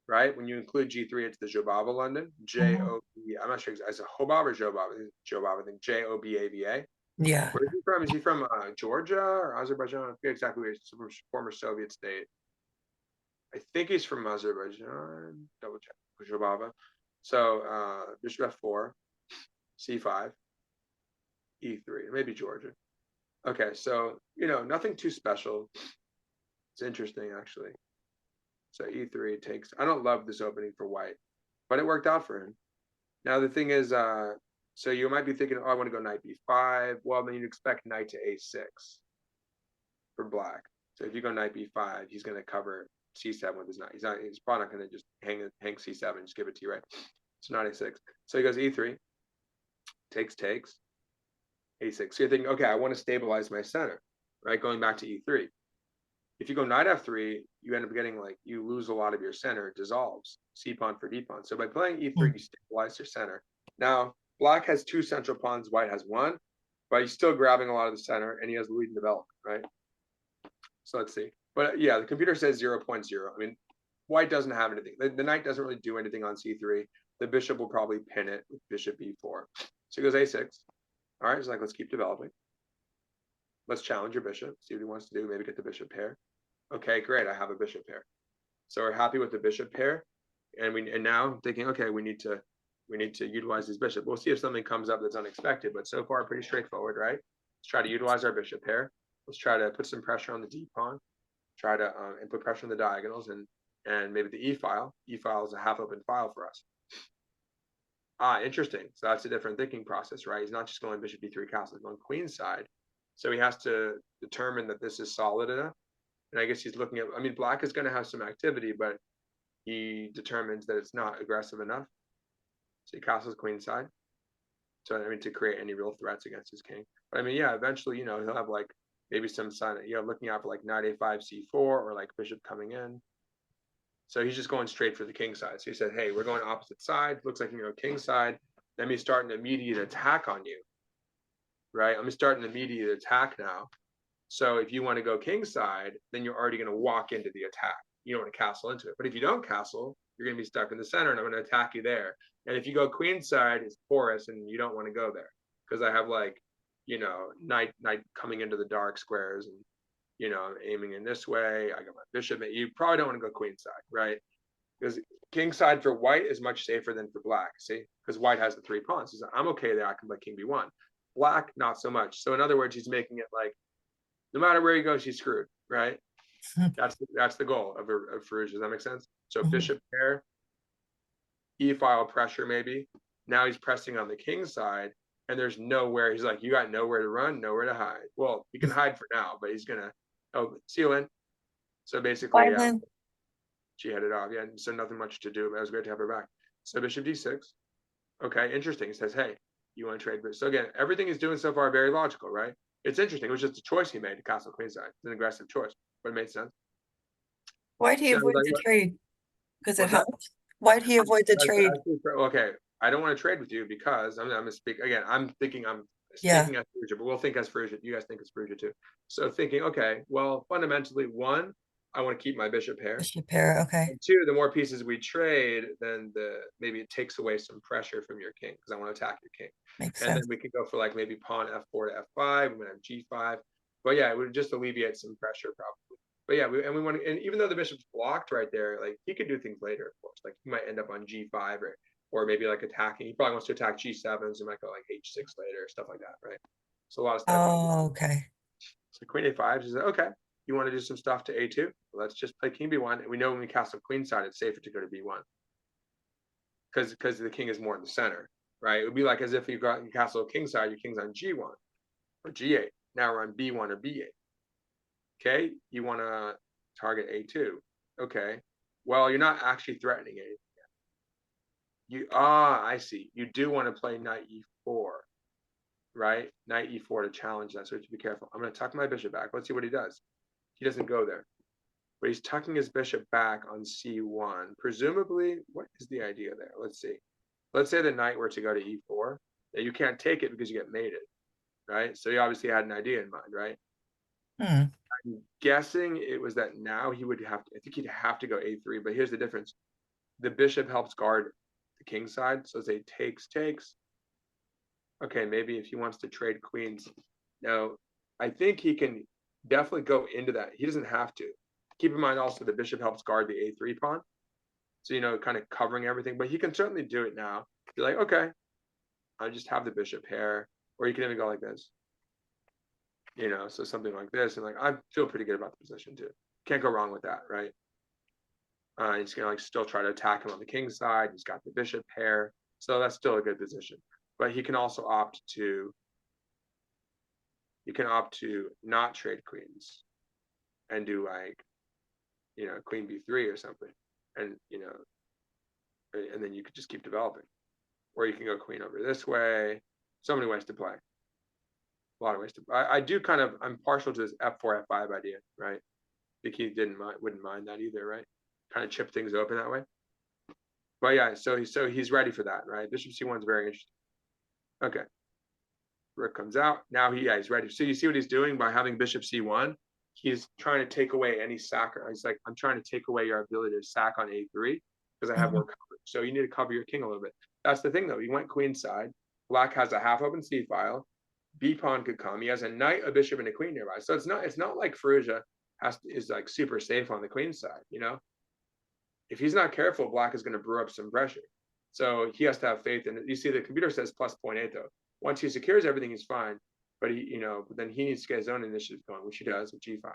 right? When you include g3, it's the Jobava London. J-O-B, I'm not sure, is it Hobab or Jobava? Jobava, I think J-O-B-A-V-A. Yeah. Where is he from? Is he from Georgia or Azerbaijan? I forget exactly where he's from, former Soviet state. I think he's from Azerbaijan. Double check. Jobava. So bishop f4, c5, e3, maybe Georgia. Okay, so you know, nothing too special. It's interesting actually. So e3 takes. I don't love this opening for white, but it worked out for him. Now the thing is, so you might be thinking, oh, I want to go knight b5. Well, then you'd expect knight to a6 for black. So if you go knight b5, he's going to cover c7 with his knight. He's probably not going to just hang c7 and just give it to you, right? So not a6. So he goes e3, takes, a6. So you're thinking, okay, I want to stabilize my center, right? Going back to e3. If you go knight f3, you end up getting like, you lose a lot of your center, it dissolves, c pawn for d pawn. So by playing e3, you stabilize your center. Now, black has two central pawns, white has one, but he's still grabbing a lot of the center, and he has lead in development, right? So let's see. But yeah, the computer says 0.0. I mean, white doesn't have anything. The knight doesn't really do anything on c3. The bishop will probably pin it with bishop b4. So he goes a6. All right, it's like, let's keep developing. Let's challenge your bishop, see what he wants to do, maybe get the bishop pair. Okay, great, I have a bishop pair. So we're happy with the bishop pair. And now I'm thinking, okay, we need to utilize this bishop. We'll see if something comes up that's unexpected, but so far pretty straightforward, right? Let's try to utilize our bishop pair. Let's try to put some pressure on the d pawn, try to and put pressure on the diagonals, and maybe the e file. E file is a half open file for us. Interesting. So that's a different thinking process, right? He's not just going bishop d3 castle, he's going queen side. So he has to determine that this is solid enough. And I guess he's looking at, I mean, black is going to have some activity, but he determines that it's not aggressive enough. So he castles queen side. So, I mean, to create any real threats against his king. But I mean, yeah, eventually, you know, he'll have like maybe some sign, you know, looking out for like knight a5, c4, or like bishop coming in. So he's just going straight for the king side. So he said, hey, we're going opposite sides. Looks like, you know, king side. Let me start an immediate attack on you. Right? Let me start an immediate attack now. So if you want to go king side, then you're already going to walk into the attack. You don't want to castle into it. But if you don't castle, you're going to be stuck in the center, and I'm going to attack you there. And if you go queen side, it's porous, and you don't want to go there because I have like, you know, knight coming into the dark squares, and you know, I'm aiming in this way. I got my bishop. You probably don't want to go queen side, right? Because king side for white is much safer than for black. See, because white has the 3 pawns. He's like, I'm okay there. I can play king b1. Black, not so much. So in other words, he's making it like, no matter where he goes, he's screwed, right? That's the goal of Ferrugia. Does that make sense? So bishop pair, e file pressure maybe. Now he's pressing on the king side, and there's nowhere. He's like, you got nowhere to run, nowhere to hide. Well, you can hide for now, but he's gonna. Oh, see you, Lynn. So basically, she headed off. Yeah, so nothing much to do. But it was great to have her back. So bishop d6. Okay, interesting. He says, hey, you want to trade? So again, everything he's doing so far very logical, right? It's interesting. It was just a choice he made to castle queen side. It's an aggressive choice, but it made sense. Why'd he avoid the trade? Because it helped. Why'd he avoid the trade? Okay, I don't want to trade with you because I'm going to speak again. I'm thinking I'm speaking as Ferrugia, but we'll think as Ferrugia. You guys think as Ferrugia too. So thinking, okay, well, fundamentally, one, I want to keep my bishop pair. Bishop pair, okay. And two, the more pieces we trade, then maybe it takes away some pressure from your king because I want to attack your king. Makes and sense. Then we could go for like maybe pawn f4 to f5. We might have g5. But yeah, it would just alleviate some pressure probably. But yeah, we want to, and even though the bishop's blocked right there, like he could do things later, of course. Like he might end up on g5 or maybe like attacking. He probably wants to attack g7, so he might go like h6 later, stuff like that, right? So a lot of stuff. Oh, okay. So queen a5 is okay. You want to do some stuff to a2? Let's just play king b1. And we know when we castle queen side, it's safer to go to b1 because the king is more in the center, right? It would be like as if you castle king side, your king's on g1 or g8. Now we're on b1 or b8. Okay, you want to target a2. Okay, well, you're not actually threatening anything. I see. You do want to play knight e4, right? Knight e4 to challenge that, so you have to be careful. I'm going to tuck my bishop back. Let's see what he does. He doesn't go there, but he's tucking his bishop back on c1. Presumably, what is the idea there? Let's see. Let's say the knight were to go to e4. Now, you can't take it because you get mated, right? So he obviously had an idea in mind, right? Hmm. I'm guessing it was that now he would have to, I think he'd have to go a3, but here's the difference. The bishop helps guard the king side, so say takes. Okay, maybe if he wants to trade queens. Now, I think he can definitely go into that. He doesn't have to. Keep in mind also the bishop helps guard the a3 pawn. So, kind of covering everything, but he can certainly do it now. Be like, okay, I just have the bishop here, or you can even go like this. So something like this, and like I feel pretty good about the position too. Can't go wrong with that, right? He's gonna still try to attack him on the king side. He's got the bishop pair, so that's still a good position. But he can also opt to not trade queens and do like queen b3 or something, and and then you could just keep developing, or you can go queen over this way. So many ways to play. A lot of ways to. I'm partial to this f4 f5 idea, right? I think he wouldn't mind that either, right? Kind of chip things open that way. But yeah, so he's ready for that, right? Bishop c1 is very interesting. Okay, rook comes out. Now he's ready. So you see what he's doing by having bishop c1. He's trying to take away any sack. He's like, I'm trying to take away your ability to sack on a3 because I have more coverage. So you need to cover your king a little bit. That's the thing, though. He went queen side. Black has a half open c file. B pawn could come. He has a knight, a bishop, and a queen nearby. So it's not like Fallujah is like super safe on the queen side. If he's not careful, Black is going to brew up some pressure. So he has to have faith in it. You see, the computer says plus 0.8 though. Once he secures everything, he's fine. But then he needs to get his own initiative going, which he does with g5.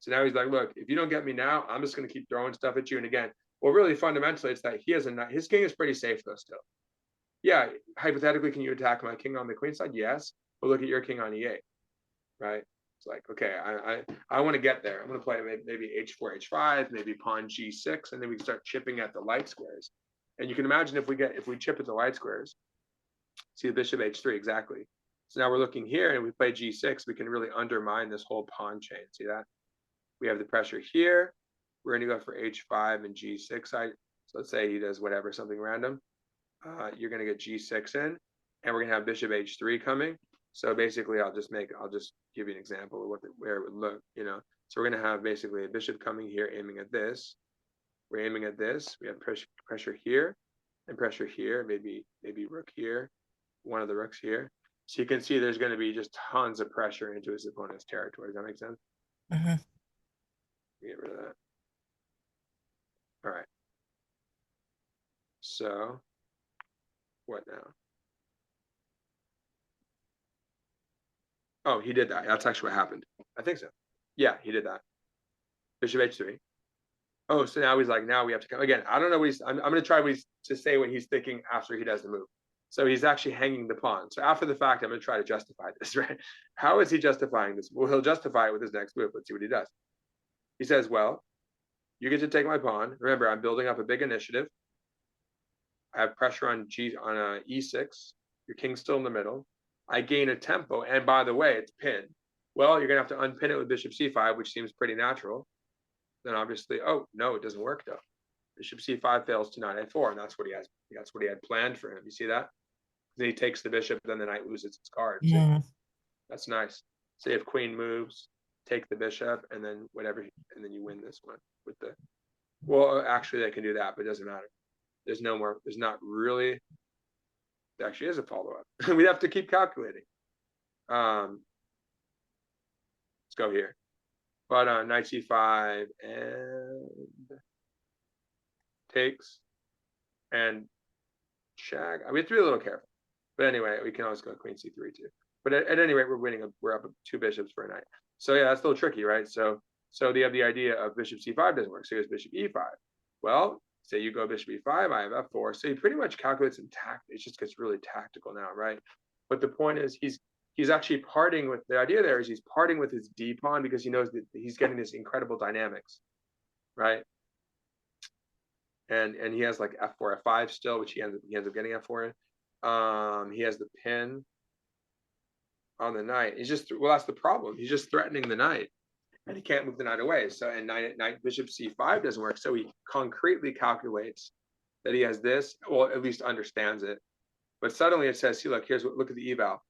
So now he's like, look, if you don't get me now, I'm just going to keep throwing stuff at you. And again, well, really fundamentally, it's that he has a knight. His king is pretty safe though still. Yeah, hypothetically, can you attack my king on the queen side? Yes, but look at your king on e8, right? It's like, okay, I want to get there. I'm going to play maybe h4, h5, maybe pawn g6, and then we can start chipping at the light squares. And you can imagine if we chip at the light squares, see the bishop h3 exactly. So now we're looking here, and we play g6, we can really undermine this whole pawn chain. See that? We have the pressure here. We're going to go for h5 and g6. So let's say he does whatever, something random. You're going to get g6 in, and we're going to have bishop h3 coming. So basically, I'll just give you an example of where it would look. So we're going to have basically a bishop coming here, aiming at this. We're aiming at this. We have pressure here, and pressure here. Maybe rook here, one of the rooks here. So you can see there's going to be just tons of pressure into his opponent's territory. Does that make sense? Mm-hmm. Get rid of that. All right. So what now? Oh, he did that. That's actually what happened. I think so. Yeah, he did that. Bishop h3. Oh, so now he's like, now we have to come again. I don't know what he's. I'm going to try to say what he's thinking after he does the move. So he's actually hanging the pawn. So after the fact, I'm going to try to justify this, right? How is he justifying this? Well, he'll justify it with his next move. Let's see what he does. He says, well, you get to take my pawn. Remember, I'm building up a big initiative. I have pressure on e6. Your king's still in the middle. I gain a tempo, and by the way, it's pinned. Well, you're gonna have to unpin it with bishop c5, which seems pretty natural. Then obviously, oh no, it doesn't work though. Bishop c5 fails to knight a4, and that's what he has. That's what he had planned for him. You see that? Then he takes the bishop, then the knight loses its card. Yeah. That's nice. Say if queen moves, take the bishop, and then whatever, and then you win this one with the. Well, actually, they can do that, but it doesn't matter. There's no more. There's not really. There actually is a follow-up. We'd have to keep calculating. Let's go here. But knight c5 and takes and shag. We have to be a little careful. But anyway, we can always go queen c3 too. But at any rate, we're winning. We're up 2 bishops for a knight. So yeah, that's a little tricky, right? So they have the idea of bishop c5 doesn't work. So here's bishop e5. Well, say you go bishop e5, I have f4. So he pretty much calculates in tact. It just gets really tactical now, right? But the point is, he's actually parting with, the idea there is he's parting with his D pawn because he knows that he's getting this incredible dynamics, right? And he has like F4, F5 still, which he ends up getting F4 in. He has the pin on the knight. He's just, well, that's the problem. He's just threatening the knight, and he can't move the knight away. So, and knight bishop C5 doesn't work. So he concretely calculates that he has this, well, at least understands it. But suddenly it says, see, look, look at the eval.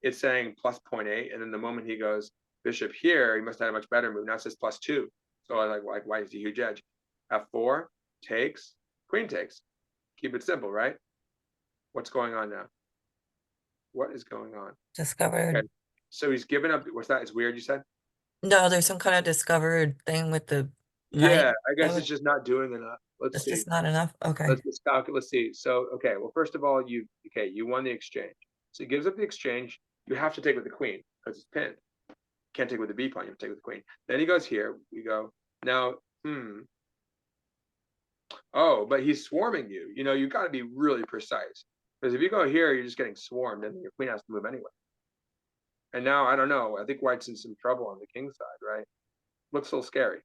It's saying plus 0.8, and then the moment he goes bishop here, he must have a much better move. Now it says +2. So I like why is he a huge edge? F4 takes, queen takes. Keep it simple, right? What's going on now? What is going on? Discovered. Okay. So he's given up. What's that? It's weird, you said? No, there's some kind of discovered thing with the knight. Yeah, I guess So it's just not doing enough. Let's it's see. just not enough. Okay. Let's just calculate. Let's see. So, okay, well, first of all, you won the exchange. So he gives up the exchange. You have to take with the queen because it's pinned. Can't take with the B pawn. You have to take with the queen. Then he goes here. We go now. Oh, but he's swarming you. You know, you got to be really precise, because if you go here, you're just getting swarmed, and your queen has to move anyway. And now I don't know. I think White's in some trouble on the king side, right? Looks a little scary.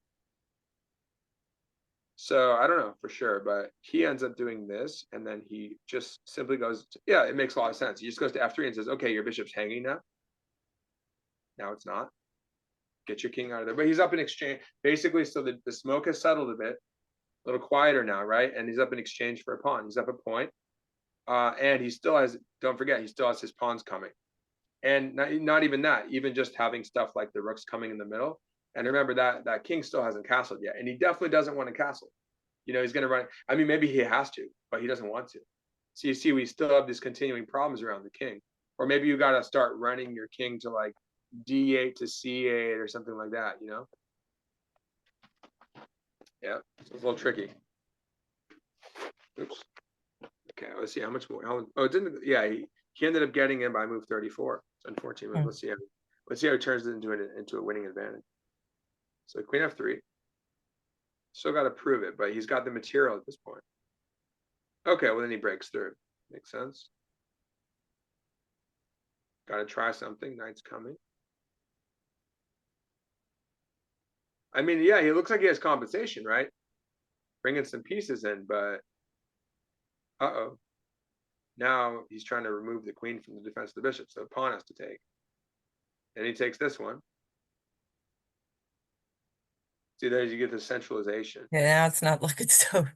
So I don't know for sure, but he ends up doing this, and then he just simply goes, yeah, it makes a lot of sense. He just goes to F3 and says, okay, your bishop's hanging now. Now it's not. Get your king out of there. But he's up in exchange. Basically, so the smoke has settled a bit, a little quieter now, right? And he's up in exchange for a pawn. He's up a point. And he still has, don't forget, he still has his pawns coming. And not even that, even just having stuff like the rooks coming in the middle. And remember that king still hasn't castled yet. And he definitely doesn't want to castle. You know, he's going to run. I mean, maybe he has to, but he doesn't want to. So you see, we still have these continuing problems around the king. Or maybe you got to start running your king to like D8 to C8 or something like that, you know? Yeah, it's a little tricky. Oops. Okay, let's see how much more. Oh, it didn't. Yeah, he ended up getting in by move 34. It's unfortunate. Hmm. Let's see how it turns it into a winning advantage. So queen F3. Still got to prove it, but he's got the material at this point. Okay, well then he breaks through. Makes sense. Got to try something. Knight's coming. I mean, yeah, he looks like he has compensation, right? Bringing some pieces in, but uh-oh. Now he's trying to remove the queen from the defense of the bishop, so the pawn has to take. And he takes this one. See, there you get the centralization. Yeah, now it's not looking so.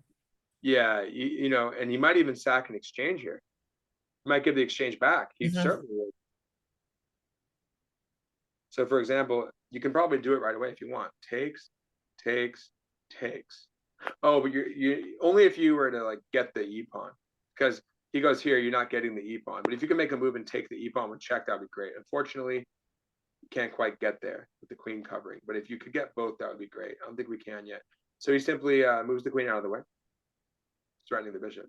Yeah, you know, and he might even sack an exchange here. He might give the exchange back. He certainly would. So, for example, you can probably do it right away if you want. Takes, takes, takes. Oh, but you only if you were to like get the e pawn, because he goes here, you're not getting the e pawn. But if you can make a move and take the e pawn with check, that'd be great. Unfortunately, you can't quite get there with the queen covering. But if you could get both, that would be great. I don't think we can yet. So he simply moves the queen out of the way, threatening the bishop,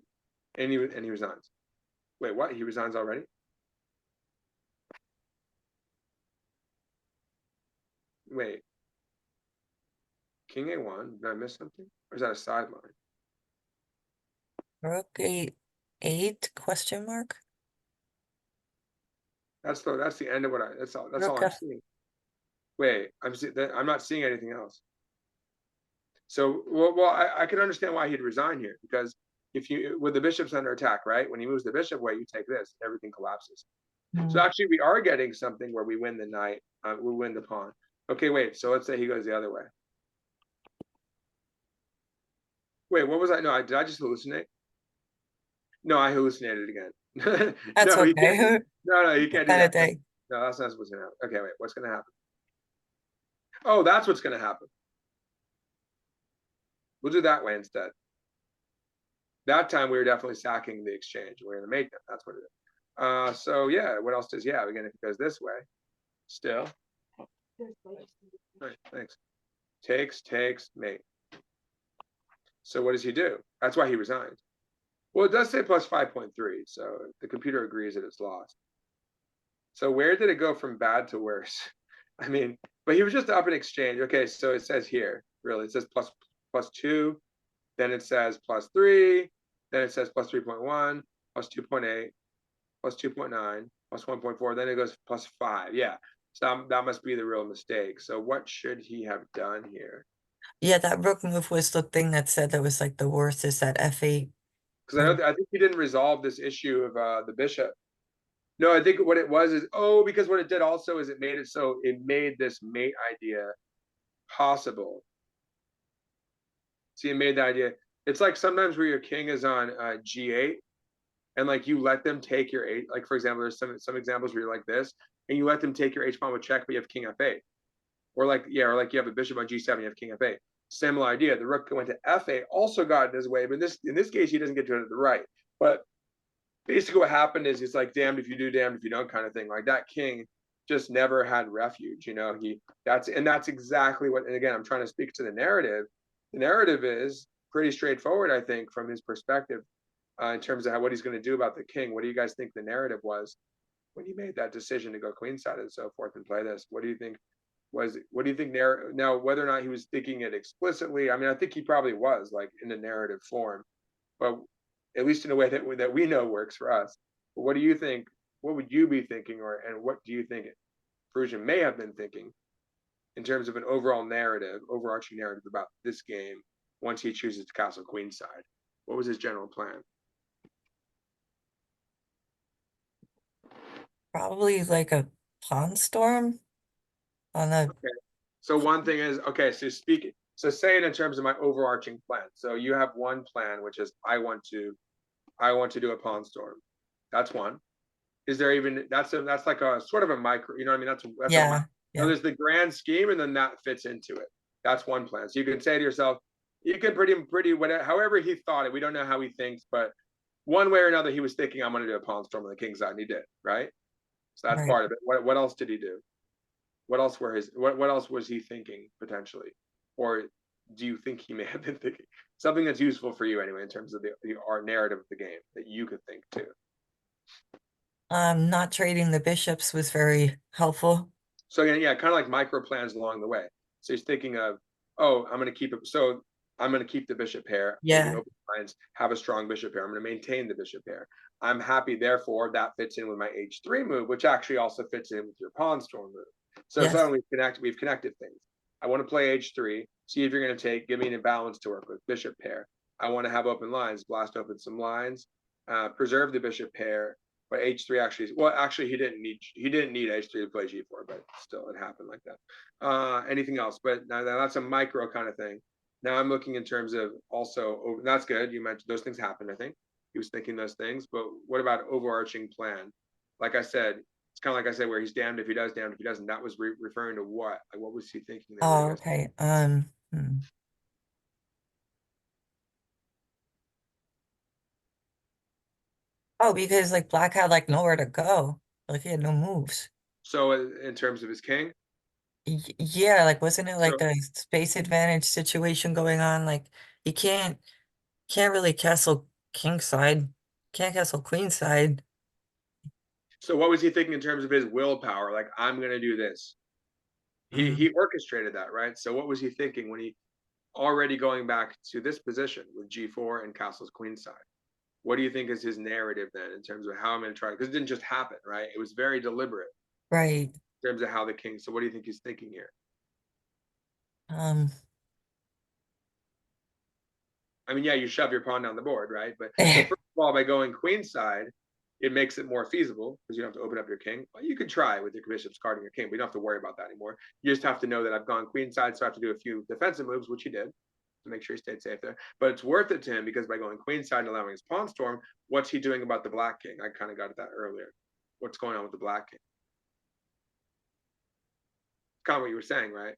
and he resigns. Wait, what? He resigns already? Wait. King A1, did I miss something? Or is that a sideline? Rook A8 question mark? That's the end of what that's all I'm Okay. seeing. Wait, I'm not seeing anything else. So well I can understand why he'd resign here, because if you with the bishop's under attack, right? When he moves the bishop away, you take this, everything collapses. So actually we are getting something where we win the knight, we win the pawn. Okay, wait, so let's say he goes the other way. Wait, what was I? No, did I just hallucinate? No, I hallucinated again. That's No, you okay. can't. No, you can't do Kind of that. day. No, that's not what's gonna happen. Okay, wait, what's gonna happen? Oh, that's what's gonna happen. We'll do that way instead. That time we were definitely sacking the exchange. We're gonna make them. That's what it is. So yeah, what else does? Yeah, again, if it goes this way, still. All right, thanks. Takes, mate. So what does he do? That's why he resigned. Well, it does say plus 5.3, so the computer agrees that it's lost. So where did it go from bad to worse? I mean, but he was just up in exchange. Okay, so it says here, really, it says plus 2, then it says plus 3, then it says plus 3.1, plus 2.8, plus 2.9, plus 1.4, then it goes plus 5. Yeah. So that must be the real mistake. So what should he have done here? Yeah, that rook move was the thing that said that was like the worst is that f8. Because I think he didn't resolve this issue of the bishop. No, I think what it was is, because what it did also is it made it so it made this mate idea possible. See, it made the idea. It's like sometimes where your king is on g8, and like you let them take your 8. Like for example, there's some examples where you're like this, and you let them take your h pawn with check, but you have king f8, or like or like you have a bishop on g7, you have king f8. Similar idea. The rook went to f8, also got in his way, but in this case he doesn't get to it at the right. But basically what happened is it's like damned if you do, damned if you don't kind of thing. Like that king just never had refuge. That's exactly what. And again, I'm trying to speak to the narrative. The narrative is pretty straightforward, I think, from his perspective, in terms of what he's going to do about the king. What do you guys think the narrative was when he made that decision to go queenside and so forth and play this? What do you think now, whether or not he was thinking it explicitly? I mean, I think he probably was, like, in the narrative form, but at least in a way that we know works for us. But what do you think? What would you be thinking, and what do you think Prussian may have been thinking in terms of an overall narrative, overarching narrative about this game once he chooses to castle queenside? What was his general plan? Probably like a pawn storm on a So one thing is, okay, so say it in terms of my overarching plan. So you have one plan, which is I want to do a pawn storm. That's one. Is there even that's like a sort of a micro, you know what I mean? That's yeah, So there's the grand scheme, and then that fits into it. That's one plan. So you can say to yourself, you can pretty whatever, however he thought it. We don't know how he thinks, but one way or another, he was thinking, I'm going to do a pawn storm on the king's side, and he did, right? So that's right. part of it. What else did he do? What else was he thinking potentially, or do you think he may have been thinking something that's useful for you anyway in terms of the art narrative of the game that you could think too? Not trading the bishops was very helpful. So yeah, kind of like micro plans along the way. So he's thinking of, I'm going to keep it. So I'm going to keep the bishop pair, maybe Yeah, open lines, have a strong bishop pair. I'm going to maintain the bishop pair. I'm happy, therefore, that fits in with my h3 move, which actually also fits in with your pawn storm move. So yes, suddenly we've connected things. I want to play h3, see if you're going to take, give me an imbalance to work with, bishop pair. I want to have open lines, blast open some lines, preserve the bishop pair. But h3 actually he didn't need h3 to play g4, but still it happened like that. Anything else? But now that's a micro kind of thing. Now I'm looking in terms of also, that's good. You mentioned those things happened, I think. He was thinking those things, but what about overarching plan? Like I said, it's kind of like I said, where he's damned if he does, damned if he doesn't. That was referring to what? Like, what was he thinking there? What do oh you guys okay. Oh, because like black had like nowhere to go. Like he had no moves. So in terms of his king, Yeah, like wasn't it so like a space advantage situation going on? Like you can't really castle king side, can't castle queen side. so what was he thinking in terms of his willpower? Like, I'm gonna do this. He orchestrated that, right? So what was he thinking when he already going back to this position with g4 and castles queenside? What do you think is his narrative then in terms of how I'm going to try? Because it didn't just happen, right? It was very deliberate Right. in terms of how the king. So what do you think he's thinking here? Um I mean, yeah, you shove your pawn down the board, right? But so first of all, by going queenside, it makes it more feasible because you don't have to open up your king. Well, you could try with your bishops guarding your king, but you don't have to worry about that anymore. You just have to know that I've gone queenside, so I have to do a few defensive moves, which he did to make sure he stayed safe there. But it's worth it to him because by going queenside and allowing his pawn storm, what's he doing about the black king? I kind of got at that earlier. What's going on with the black king? Kind of what you were saying, right?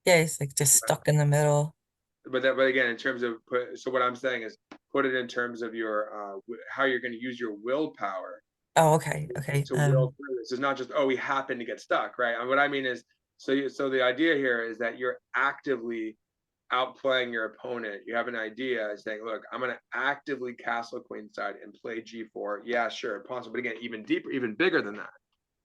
yeah, he's like just stuck in the middle. But again, in terms of so what I'm saying is put it in terms of your how you're going to use your willpower Oh, okay, okay. to will through this. It's not just, we happen to get stuck, right? And what I mean is, so the idea here is that you're actively outplaying your opponent. You have an idea saying, look, I'm going to actively castle queenside and play g4. Yeah, sure, possible, but again, even deeper, even bigger than that,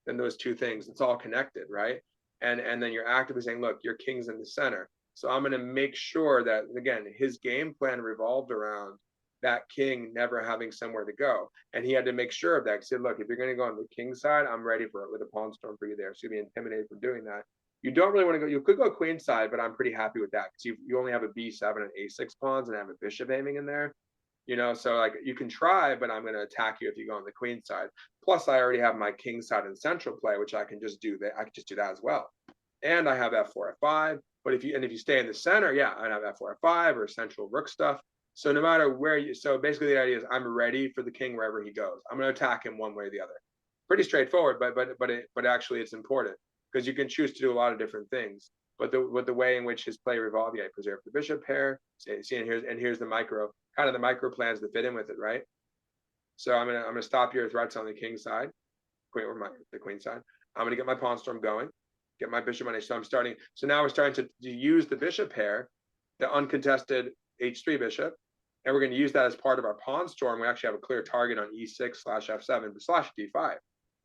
than those two things. It's all connected, right? And then you're actively saying, look, your king's in the center. So I'm going to make sure that, again, his game plan revolved around that king never having somewhere to go. And he had to make sure of that. He said, look, if you're going to go on the king side, I'm ready for it with a pawn storm for you there. So you'll be intimidated from doing that. You don't really want to go, you could go queen side, but I'm pretty happy with that because you only have a b7 and a6 pawns and have a bishop aiming in there. So like you can try, but I'm going to attack you if you go on the queen side. Plus, I already have my king side and central play, which I can just do that. I can just do that as well. And I have f4, f5. But if you stay in the center, yeah, I have f4, f5 or central rook stuff. So no matter where you, so basically the idea is I'm ready for the king wherever he goes. I'm going to attack him one way or the other. Pretty straightforward, but actually it's important because you can choose to do a lot of different things. But the way in which his play revolves, yeah, preserve the bishop pair. See, and here's the micro plans to fit in with it, right? So I'm gonna stop your threats on the king side, the queen side. I'm gonna get my pawn storm going, get my bishop on h. So now we're starting to use the bishop pair, the uncontested h3 bishop, and we're going to use that as part of our pawn storm. We actually have a clear target on e6/f7/d5.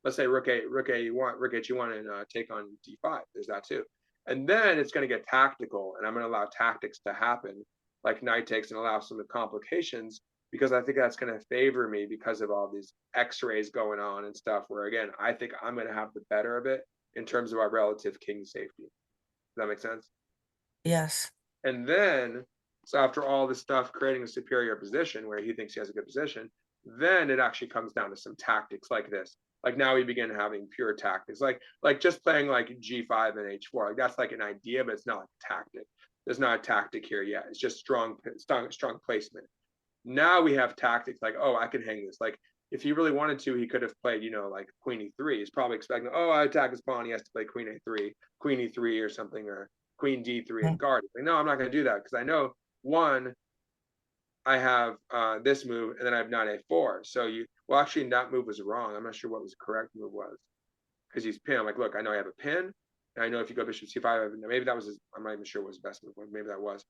Let's say rook h1 and take on d5. There's that too. And then it's going to get tactical, and I'm going to allow tactics to happen, like knight takes, and allow some complications, because I think that's going to favor me because of all these x-rays going on and stuff, where again, I think I'm going to have the better of it in terms of our relative king safety. Does that make sense? Yes. And then, so after all this stuff, creating a superior position where he thinks he has a good position, then it actually comes down to some tactics like this. Like now we begin having pure tactics, like just playing like g5 and h4. Like that's like an idea, but it's not a tactic. There's not a tactic here yet. It's just strong placement. Now we have tactics like, oh, I can hang this. Like if he really wanted to, he could have played, like queen e3. He's probably expecting, oh, I attack his pawn. He has to play queen a3, queen e3 or something, or queen d3 and guard. Like, no, I'm not going to do that because I know, one, I have this move, and then I have knight a4. So actually that move was wrong. I'm not sure what was the correct move was because he's pinned. I'm like, look, I know I have a pin, and I know if you go bishop c5, maybe that was I'm not even sure what his best move was. Maybe that was.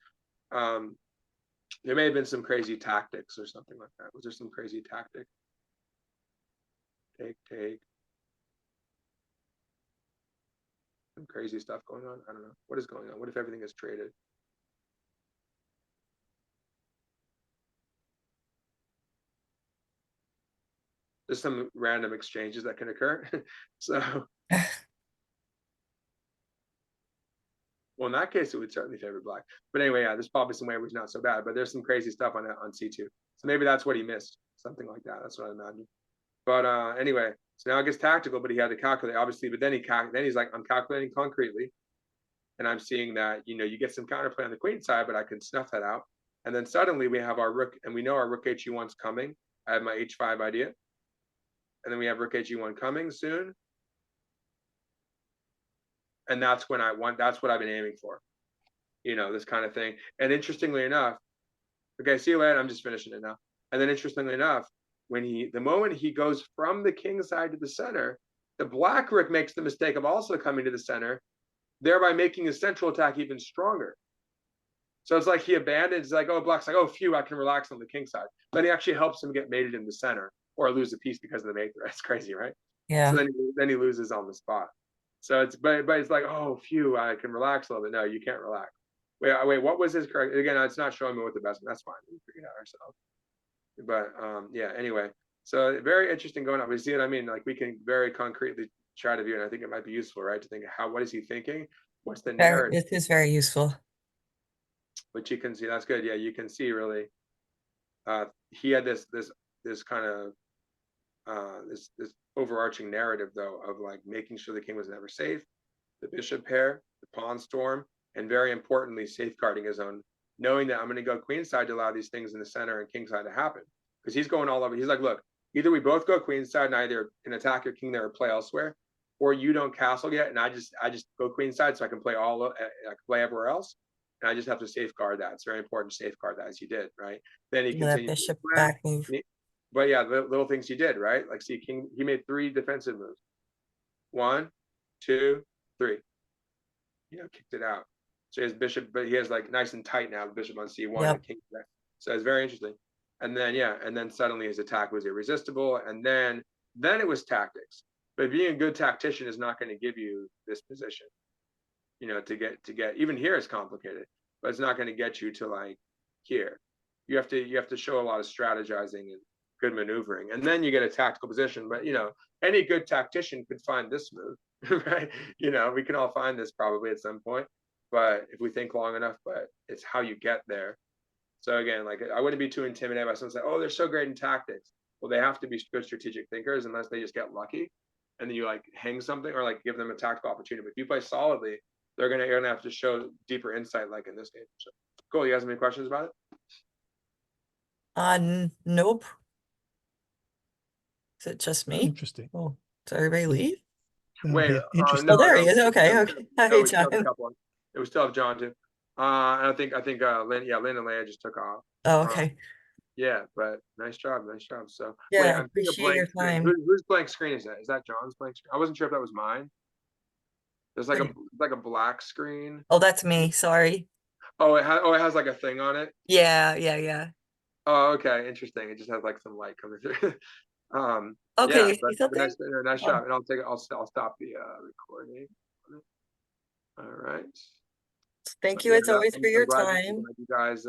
There may have been some crazy tactics or something like that. Was there some crazy tactic? Take. Some crazy stuff going on. I don't know. What is going on? What if everything is traded? There's some random exchanges that can occur. So, well, in that case, it would certainly favor black. But anyway, yeah, there's probably some way which is not so bad. But there's some crazy stuff on c2. So maybe that's what he missed. Something like that. That's what I imagine. But anyway, so now it gets tactical, but he had to calculate, obviously. But then he's like, I'm calculating concretely. And I'm seeing that, you get some counterplay on the queen side, but I can snuff that out. And then suddenly we have our rook, and we know our rook he1's coming. I have my h5 idea. And then we have rook he1 coming soon. And that's what I've been aiming for. This kind of thing. And interestingly enough, okay, see you later. I'm just finishing it now. And then interestingly enough, the moment he goes from the king side to the center, the black rook makes the mistake of also coming to the center, thereby making his central attack even stronger. So it's like he abandons, like, oh, black's like, oh, phew, I can relax on the king side. But he actually helps him get mated in the center or lose a piece because of the mate. That's crazy, right? Yeah. So then he loses on the spot. So but it's like, oh, phew, I can relax a little bit. No, you can't relax. Wait, what was his correct? Again, it's not showing me what the best. That's fine. We figure it out ourselves. But yeah, anyway. So very interesting going on. We see what I mean? Like we can very concretely try to view, and I think it might be useful, right? To think what is he thinking? What's the narrative? It is very useful. But you can see, that's good. Yeah, you can see really he had this kind of this overarching narrative though of like making sure the king was never safe, the bishop pair, the pawn storm, and very importantly safeguarding his own, knowing that I'm going to go queen side to allow these things in the center and king side to happen, because he's going all over. He's like, look, either we both go queen side and I either can attack your king there or play elsewhere, or you don't castle yet and I just go queen side so I can play I can play everywhere else. And I just have to safeguard that. It's very important to safeguard that, as he did, right? Then he That continued. bishop back move. But yeah, the little things he did, right? Like, see, king, he made 3 defensive moves. 1, 2, 3. Kicked it out. So his bishop, but he has like nice and tight now. The bishop on c1, Yep. the king there. So it's very interesting. And then and then suddenly his attack was irresistible. And then it was tactics. But being a good tactician is not going to give you this position. To get even here is complicated, but it's not going to get you to like here. you have to show a lot of strategizing and good maneuvering, and then you get a tactical position. But any good tactician could find this move, right? We can all find this probably at some point, but if we think long enough. But it's how you get there. So again, like, I wouldn't be too intimidated by someone saying, "Oh, they're so great in tactics." Well, they have to be good strategic thinkers, unless they just get lucky, and then you like hang something or like give them a tactical opportunity. But if you play solidly, you're gonna have to show deeper insight, like in this game. So, cool. You guys have any questions about it? Nope. Is it just me? Interesting. Oh, did everybody leave? Wait, Yeah, interesting. Oh, there he no, is. Okay, no, okay. no, Hey, we still have a John. couple. We still have John too. And I think Lynn and Leia just took off. Oh, okay. Yeah, but nice job. So Yeah, wait, I I'm seeing a appreciate blank your screen. time. Whose blank screen is that? Is that John's blank screen? I wasn't sure if that was mine. There's like a black screen. Oh, that's me. Sorry. Oh, it has like a thing on it. Yeah. Oh, okay, interesting. It just has like some light coming through. Okay, Yeah, you see but something? nice Oh. job. And I'll stop the recording. All right. Thank But you yeah, as always for your I'm glad time. you guys